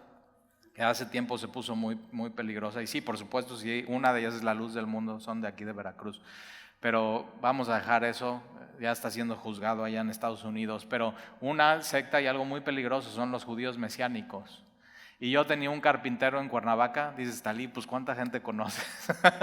A: que hace tiempo se puso muy, muy peligrosa. Y sí, por supuesto, sí, una de ellas es La Luz del Mundo, son de aquí de Veracruz. Pero vamos a dejar eso, ya está siendo juzgado allá en Estados Unidos. Pero una secta y algo muy peligroso son los judíos mesiánicos. Y yo tenía un carpintero en Cuernavaca, dices, Talí, pues ¿cuánta gente conoces?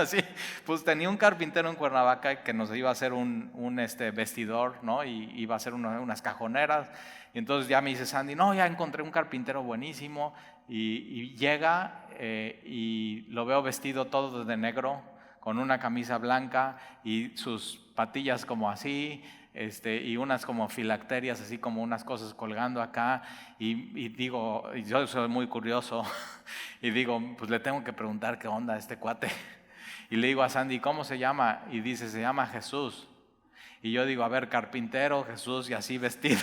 A: Sí, pues tenía un carpintero en Cuernavaca que nos iba a hacer un vestidor, ¿no? Y iba a hacer unas cajoneras. Y entonces ya me dice Sandy, no, ya encontré un carpintero buenísimo. Y llega y lo veo vestido todo de negro, con una camisa blanca y sus patillas como así, y unas como filacterias, así como unas cosas colgando acá, y digo, y yo soy muy curioso, y digo, pues le tengo que preguntar qué onda a este cuate, y le digo a Sandy, ¿cómo se llama? Y dice, se llama Jesús, y yo digo, a ver, carpintero, Jesús, y así vestido,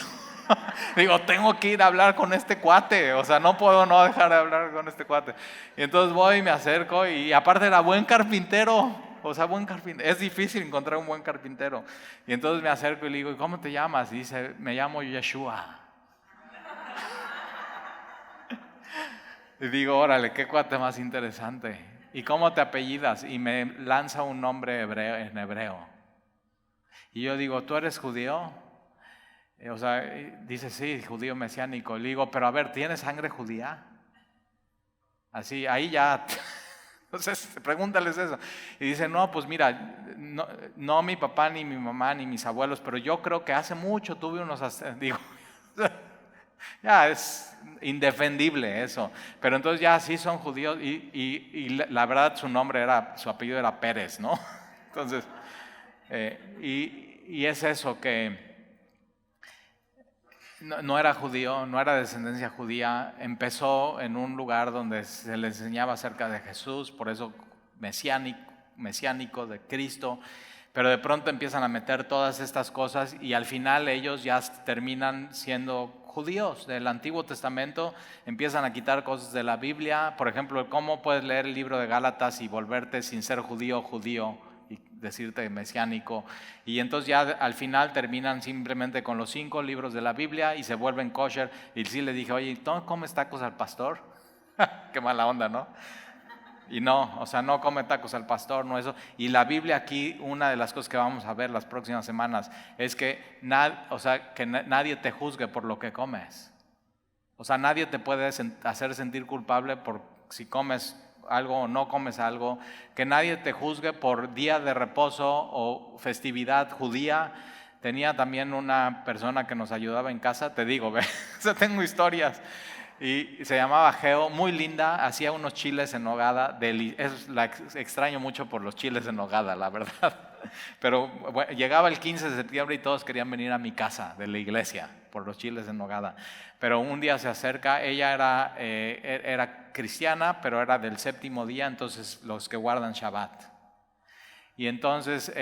A: digo, tengo que ir a hablar con este cuate, o sea, no puedo no dejar de hablar con este cuate, y entonces voy y me acerco, y aparte era buen carpintero. O sea, buen carpintero. Es difícil encontrar un buen carpintero. Y entonces me acerco y le digo, ¿y cómo te llamas? Y dice, me llamo Yeshua. Y digo, órale, qué cuate más interesante. ¿Y cómo te apellidas? Y me lanza un nombre en hebreo. Y yo digo, ¿tú eres judío? O sea, dice, sí, judío mesiánico. Le digo, pero a ver, ¿tienes sangre judía? Así, ahí ya... Entonces, pregúntales eso. Y dice, no, pues mira, no mi papá, ni mi mamá, ni mis abuelos, pero yo creo que hace mucho tuve unos... Digo, ya es indefendible eso. Pero entonces ya sí son judíos y la verdad su apellido era Pérez, ¿no? Entonces, Y es eso, que no era judío, no era de descendencia judía, empezó en un lugar donde se le enseñaba acerca de Jesús, por eso mesiánico de Cristo, pero de pronto empiezan a meter todas estas cosas y al final ellos ya terminan siendo judíos del Antiguo Testamento, empiezan a quitar cosas de la Biblia, por ejemplo, ¿cómo puedes leer el libro de Gálatas y volverte sin ser judío y decirte mesiánico? Y entonces ya al final terminan simplemente con los 5 libros de la Biblia y se vuelven kosher. Y sí le dije, oye, ¿no comes tacos al pastor? Qué mala onda, ¿no? Y no, o sea, no come tacos al pastor, no eso. Y la Biblia aquí, una de las cosas que vamos a ver las próximas semanas es que, nadie te juzgue por lo que comes. O sea, nadie te puede hacer sentir culpable por si comes algo o no comes algo, que nadie te juzgue por día de reposo o festividad judía. Tenía también una persona que nos ayudaba en casa, te digo, o sea, tengo historias, y se llamaba Geo, muy linda, hacía unos chiles en nogada, la extraño mucho por los chiles en nogada, la verdad. Pero bueno, llegaba el 15 de septiembre y todos querían venir a mi casa de la iglesia por los chiles en nogada. Pero un día se acerca, ella era cristiana, pero era del 7º día, entonces los que guardan Shabbat. Y entonces,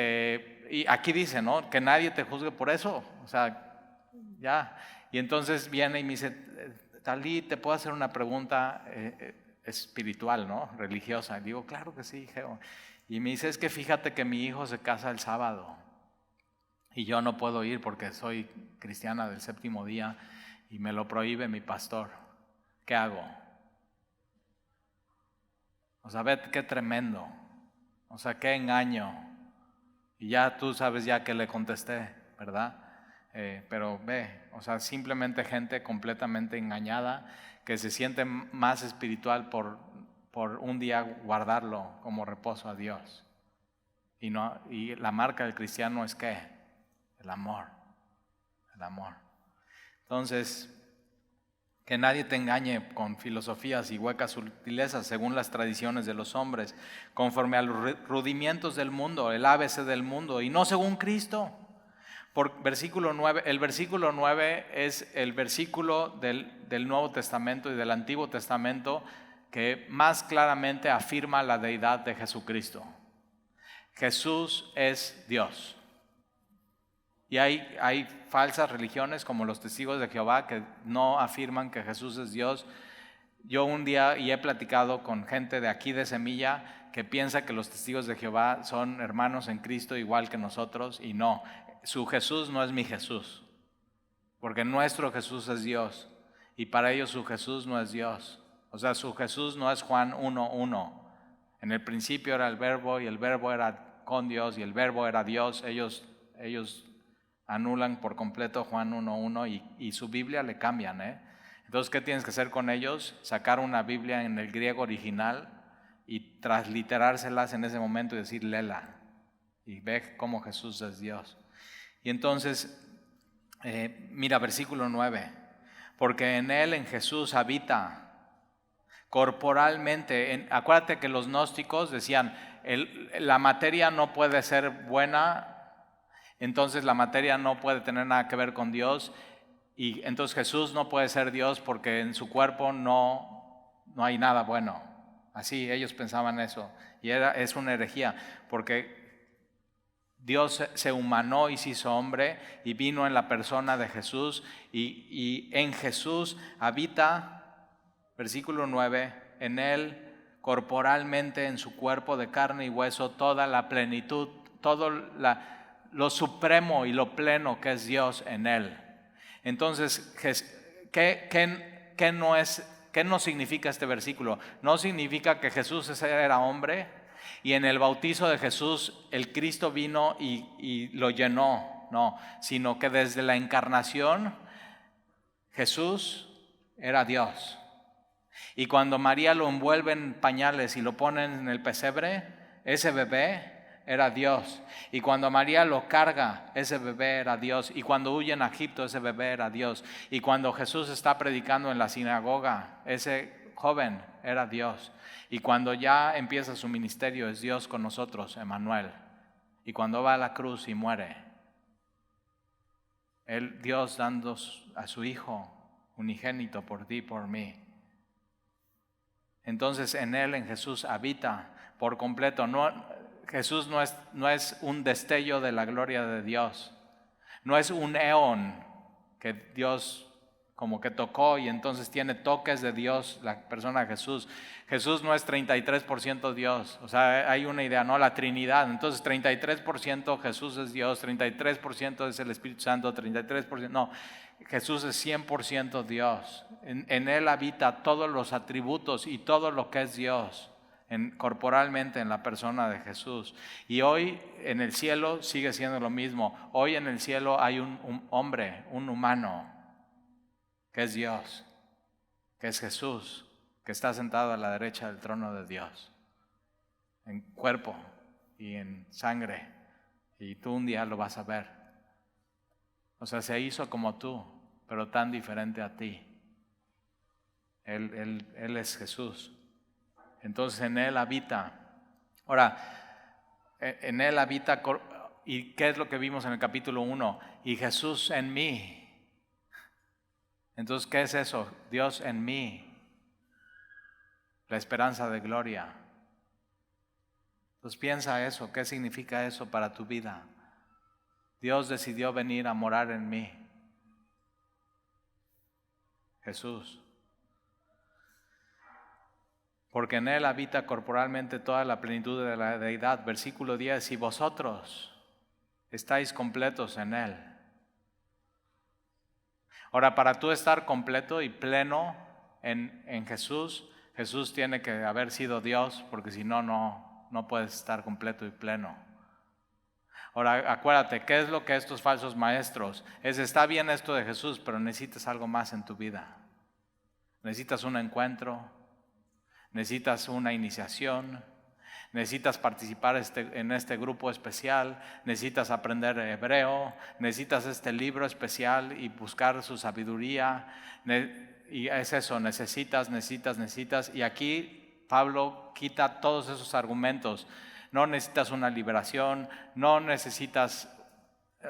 A: y aquí dice, ¿no? Que nadie te juzgue por eso, o sea, ya. Y entonces viene y me dice, Talí, ¿te puedo hacer una pregunta espiritual, ¿no? Religiosa. Y digo, claro que sí, Geo. Y me dice, es que fíjate que mi hijo se casa el sábado y yo no puedo ir porque soy cristiana del 7º día y me lo prohíbe mi pastor. ¿Qué hago? O sea, ve qué tremendo. O sea, qué engaño. Y ya tú sabes ya que le contesté, ¿verdad? Pero ve, o sea, simplemente gente completamente engañada que se siente más espiritual por un día guardarlo como reposo a Dios. Y la marca del cristiano es ¿qué? El amor. El amor. Entonces, que nadie te engañe con filosofías y huecas sutilezas según las tradiciones de los hombres, conforme a los rudimientos del mundo, el ABC del mundo, y no según Cristo. El versículo 9 es el versículo del Nuevo Testamento y del Antiguo Testamento que más claramente afirma la deidad de Jesucristo. Jesús es Dios. Y hay falsas religiones como los testigos de Jehová que no afirman que Jesús es Dios. Yo un día he platicado con gente de aquí de Semilla que piensa que los testigos de Jehová son hermanos en Cristo igual que nosotros, y no. Su Jesús no es mi Jesús, porque nuestro Jesús es Dios y para ellos su Jesús no es Dios. O sea, su Jesús no es Juan 1:1. En el principio era el verbo y el verbo era con Dios y el verbo era Dios. Ellos anulan por completo Juan 1:1 y su Biblia le cambian, Entonces, ¿qué tienes que hacer con ellos? Sacar una Biblia en el griego original y transliterárselas en ese momento y decir, léela y ve cómo Jesús es Dios. Y entonces, mira, versículo 9, porque en Él, en Jesús, habita corporalmente. Acuérdate que los gnósticos decían, la materia no puede ser buena, entonces la materia no puede tener nada que ver con Dios, y entonces Jesús no puede ser Dios porque en su cuerpo no hay nada bueno. Así ellos pensaban eso, y es una herejía, porque Dios se humanó y se hizo hombre y vino en la persona de Jesús y en Jesús habita, versículo 9, en Él corporalmente, en su cuerpo de carne y hueso, toda la plenitud, todo lo supremo y lo pleno que es Dios en Él. Entonces, ¿qué no significa este versículo? No significa que Jesús era hombre y en el bautizo de Jesús el Cristo vino y lo llenó, no, sino que desde la encarnación Jesús era Dios. Y cuando María lo envuelve en pañales y lo pone en el pesebre, ese bebé era Dios. Y cuando María lo carga, ese bebé era Dios. Y cuando huyen a Egipto, ese bebé era Dios. Y cuando Jesús está predicando en la sinagoga, ese joven era Dios. Y cuando ya empieza su ministerio, es Dios con nosotros, Emmanuel. Y cuando va a la cruz y muere, Dios dando a su Hijo unigénito por ti y por mí. Entonces en Él, en Jesús, habita por completo. Jesús no es un destello de la gloria de Dios. No es un eón que Dios como que tocó y entonces tiene toques de Dios la persona de Jesús. Jesús no es 33% Dios. O sea, hay una idea, no, la Trinidad. Entonces 33% Jesús es Dios, 33% es el Espíritu Santo, 33%. No, Jesús es 100% Dios. En Él habita todos los atributos y todo lo que es Dios. Corporalmente en la persona de Jesús. Y hoy en el cielo sigue siendo lo mismo. Hoy en el cielo hay un hombre, un humano, que es Dios, que es Jesús, que está sentado a la derecha del trono de Dios, en cuerpo y en sangre, y tú un día lo vas a ver. O sea, se hizo como tú, pero tan diferente a ti. Él es Jesús. Entonces en Él habita. Ahora, en Él habita, ¿y qué es lo que vimos en el capítulo 1? Y Jesús en mí. Entonces, ¿qué es eso? Dios en mí, la esperanza de gloria. Entonces piensa eso, ¿qué significa eso para tu vida? Dios decidió venir a morar en mí. Jesús. Porque en Él habita corporalmente toda la plenitud de la deidad. Versículo 10, y vosotros estáis completos en Él. Ahora, para tú estar completo y pleno en Jesús, Jesús tiene que haber sido Dios, porque si no, no puedes estar completo y pleno. Ahora, acuérdate, ¿qué es lo que estos falsos maestros? Está bien esto de Jesús, pero necesitas algo más en tu vida. Necesitas un encuentro, necesitas una iniciación, necesitas participar en este grupo especial, necesitas aprender hebreo, necesitas este libro especial y buscar su sabiduría. Y es eso, necesitas. Y aquí Pablo quita todos esos argumentos. No necesitas una liberación, no necesitas,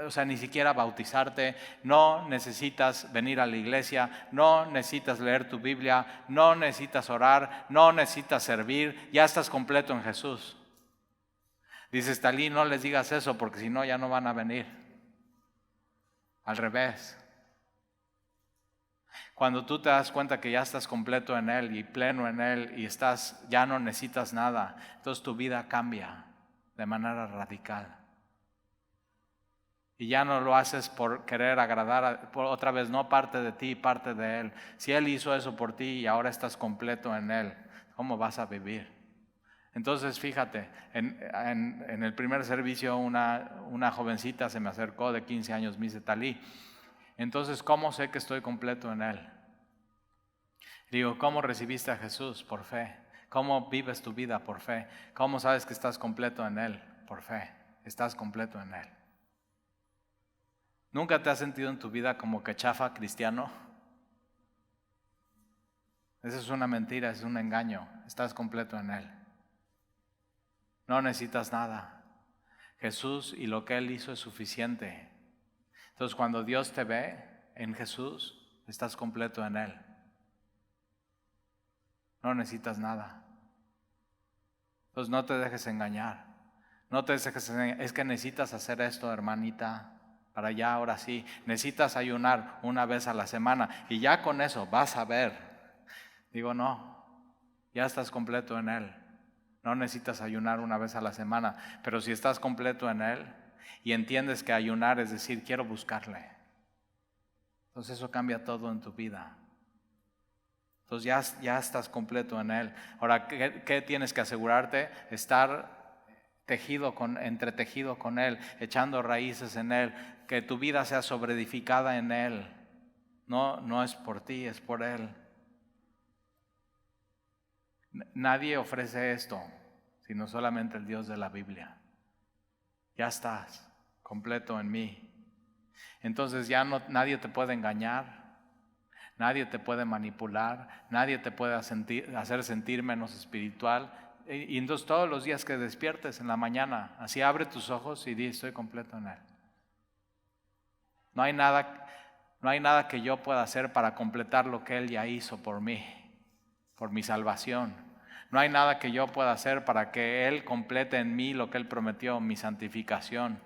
A: o sea, ni siquiera bautizarte, no necesitas venir a la iglesia, no necesitas leer tu Biblia, no necesitas orar, no necesitas servir, ya estás completo en Jesús. Dices, Talí, no les digas eso porque si no ya no van a venir. Al revés. Cuando tú te das cuenta que ya estás completo en Él y pleno en Él y ya no necesitas nada, entonces tu vida cambia de manera radical. Y ya no lo haces por querer agradar, otra vez, no parte de ti, parte de Él. Si Él hizo eso por ti y ahora estás completo en Él, ¿cómo vas a vivir? Entonces, fíjate, en el primer servicio una jovencita se me acercó de 15 años, me dice, Talí, entonces, ¿cómo sé que estoy completo en Él? Digo, ¿cómo recibiste a Jesús? Por fe. ¿Cómo vives tu vida? Por fe. ¿Cómo sabes que estás completo en Él? Por fe. Estás completo en Él. ¿Nunca te has sentido en tu vida como que chafa cristiano? Esa es una mentira, es un engaño. Estás completo en Él. No necesitas nada. Jesús y lo que Él hizo es suficiente. Entonces, cuando Dios te ve en Jesús, estás completo en Él. No necesitas nada. Entonces, no te dejes engañar. No te dejes engañar. Es que necesitas hacer esto, hermanita. Para allá, ahora sí, necesitas ayunar una vez a la semana y ya con eso vas a ver. Digo, no, ya estás completo en Él. No necesitas ayunar una vez a la semana, pero si estás completo en Él y entiendes que ayunar es decir, quiero buscarle. Entonces eso cambia todo en tu vida. Entonces ya estás completo en Él. Ahora, ¿qué tienes que asegurarte? Estar entretejido con Él, echando raíces en Él, que tu vida sea sobreedificada en Él. No es por ti, es por Él. Nadie ofrece esto, sino solamente el Dios de la Biblia. Ya estás completo en mí. Entonces ya nadie te puede engañar, nadie te puede manipular, nadie te puede hacer sentir menos espiritual. Y entonces todos los días que despiertes en la mañana, así abre tus ojos y di, estoy completo en Él. No hay nada que yo pueda hacer para completar lo que Él ya hizo por mí, por mi salvación. No hay nada que yo pueda hacer para que Él complete en mí lo que Él prometió, mi santificación.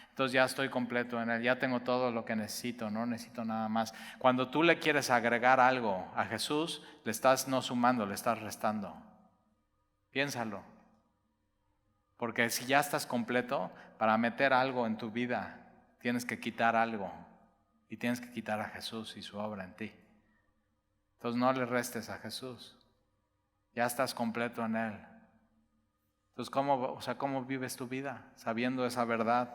A: Entonces ya estoy completo en Él, ya tengo todo lo que necesito, no necesito nada más. Cuando tú le quieres agregar algo a Jesús, le estás no sumando, le estás restando. Piénsalo. Porque si ya estás completo, para meter algo en tu vida, tienes que quitar algo. Y tienes que quitar a Jesús y su obra en ti. Entonces no le restes a Jesús. Ya estás completo en Él. Entonces, ¿cómo vives tu vida? Sabiendo esa verdad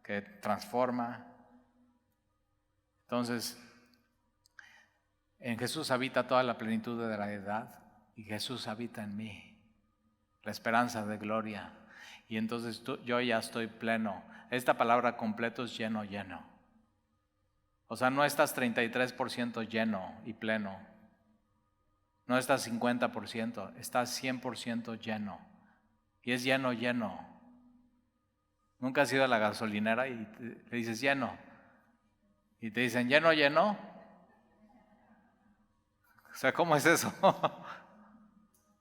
A: que transforma. Entonces, en Jesús habita toda la plenitud de la deidad y Jesús habita en mí, la esperanza de gloria. Y entonces yo ya estoy pleno. Esta palabra completo es lleno, lleno. O sea, no estás 33% lleno y pleno. No estás 50%, estás 100% lleno. Y es lleno, lleno. Nunca has ido a la gasolinera y le dices lleno. Y te dicen lleno, lleno. O sea, ¿cómo es eso?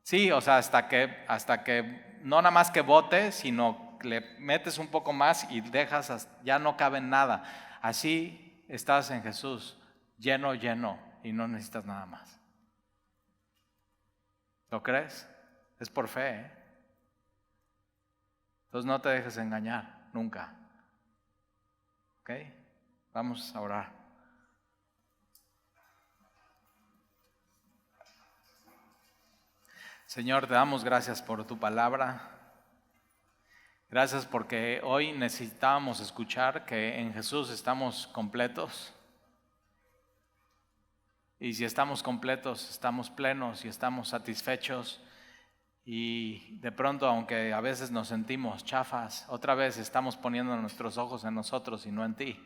A: Sí, o sea, hasta que no nada más que bote, sino le metes un poco más y dejas, ya no cabe en nada. Así estás en Jesús, lleno, lleno, y no necesitas nada más. ¿Lo crees? Es por fe, ¿eh? Entonces no te dejes engañar, nunca. ¿Ok? Vamos a orar. Señor, te damos gracias por tu palabra. Gracias porque hoy necesitábamos escuchar que en Jesús estamos completos. Y si estamos completos, estamos plenos y estamos satisfechos. Y de pronto, aunque a veces nos sentimos chafas, otra vez estamos poniendo nuestros ojos en nosotros y no en ti.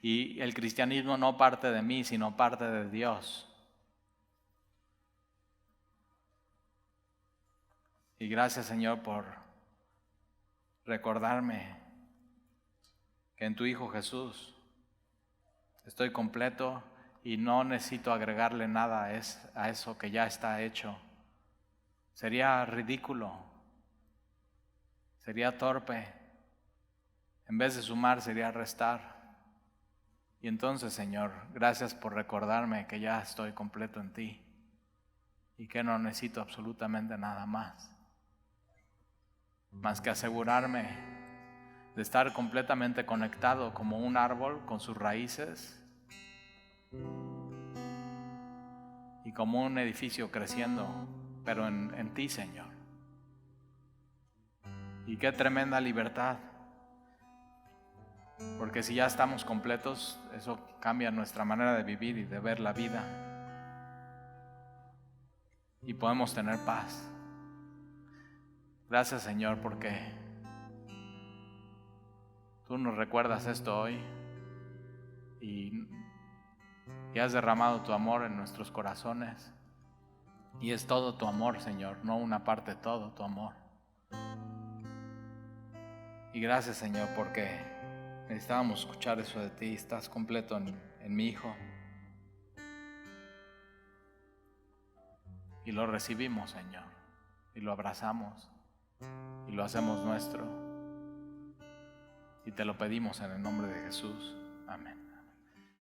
A: Y el cristianismo no parte de mí, sino parte de Dios. Y gracias, Señor, por recordarme que en tu Hijo Jesús estoy completo y no necesito agregarle nada a eso que ya está hecho. Sería ridículo, sería torpe. En vez de sumar, sería restar. Y entonces, Señor, gracias por recordarme que ya estoy completo en ti y que no necesito absolutamente nada más que asegurarme de estar completamente conectado como un árbol con sus raíces y como un edificio creciendo, pero en ti, Señor. Y qué tremenda libertad, porque si ya estamos completos, eso cambia nuestra manera de vivir y de ver la vida, y podemos tener paz. Gracias, Señor, porque tú nos recuerdas esto hoy y has derramado tu amor en nuestros corazones. Y es todo tu amor, Señor, no una parte, todo tu amor. Y gracias, Señor, porque necesitábamos escuchar eso de ti. Estás completo en mi Hijo. Y lo recibimos, Señor, y lo abrazamos y lo hacemos nuestro. Y te lo pedimos en el nombre de Jesús. Amén.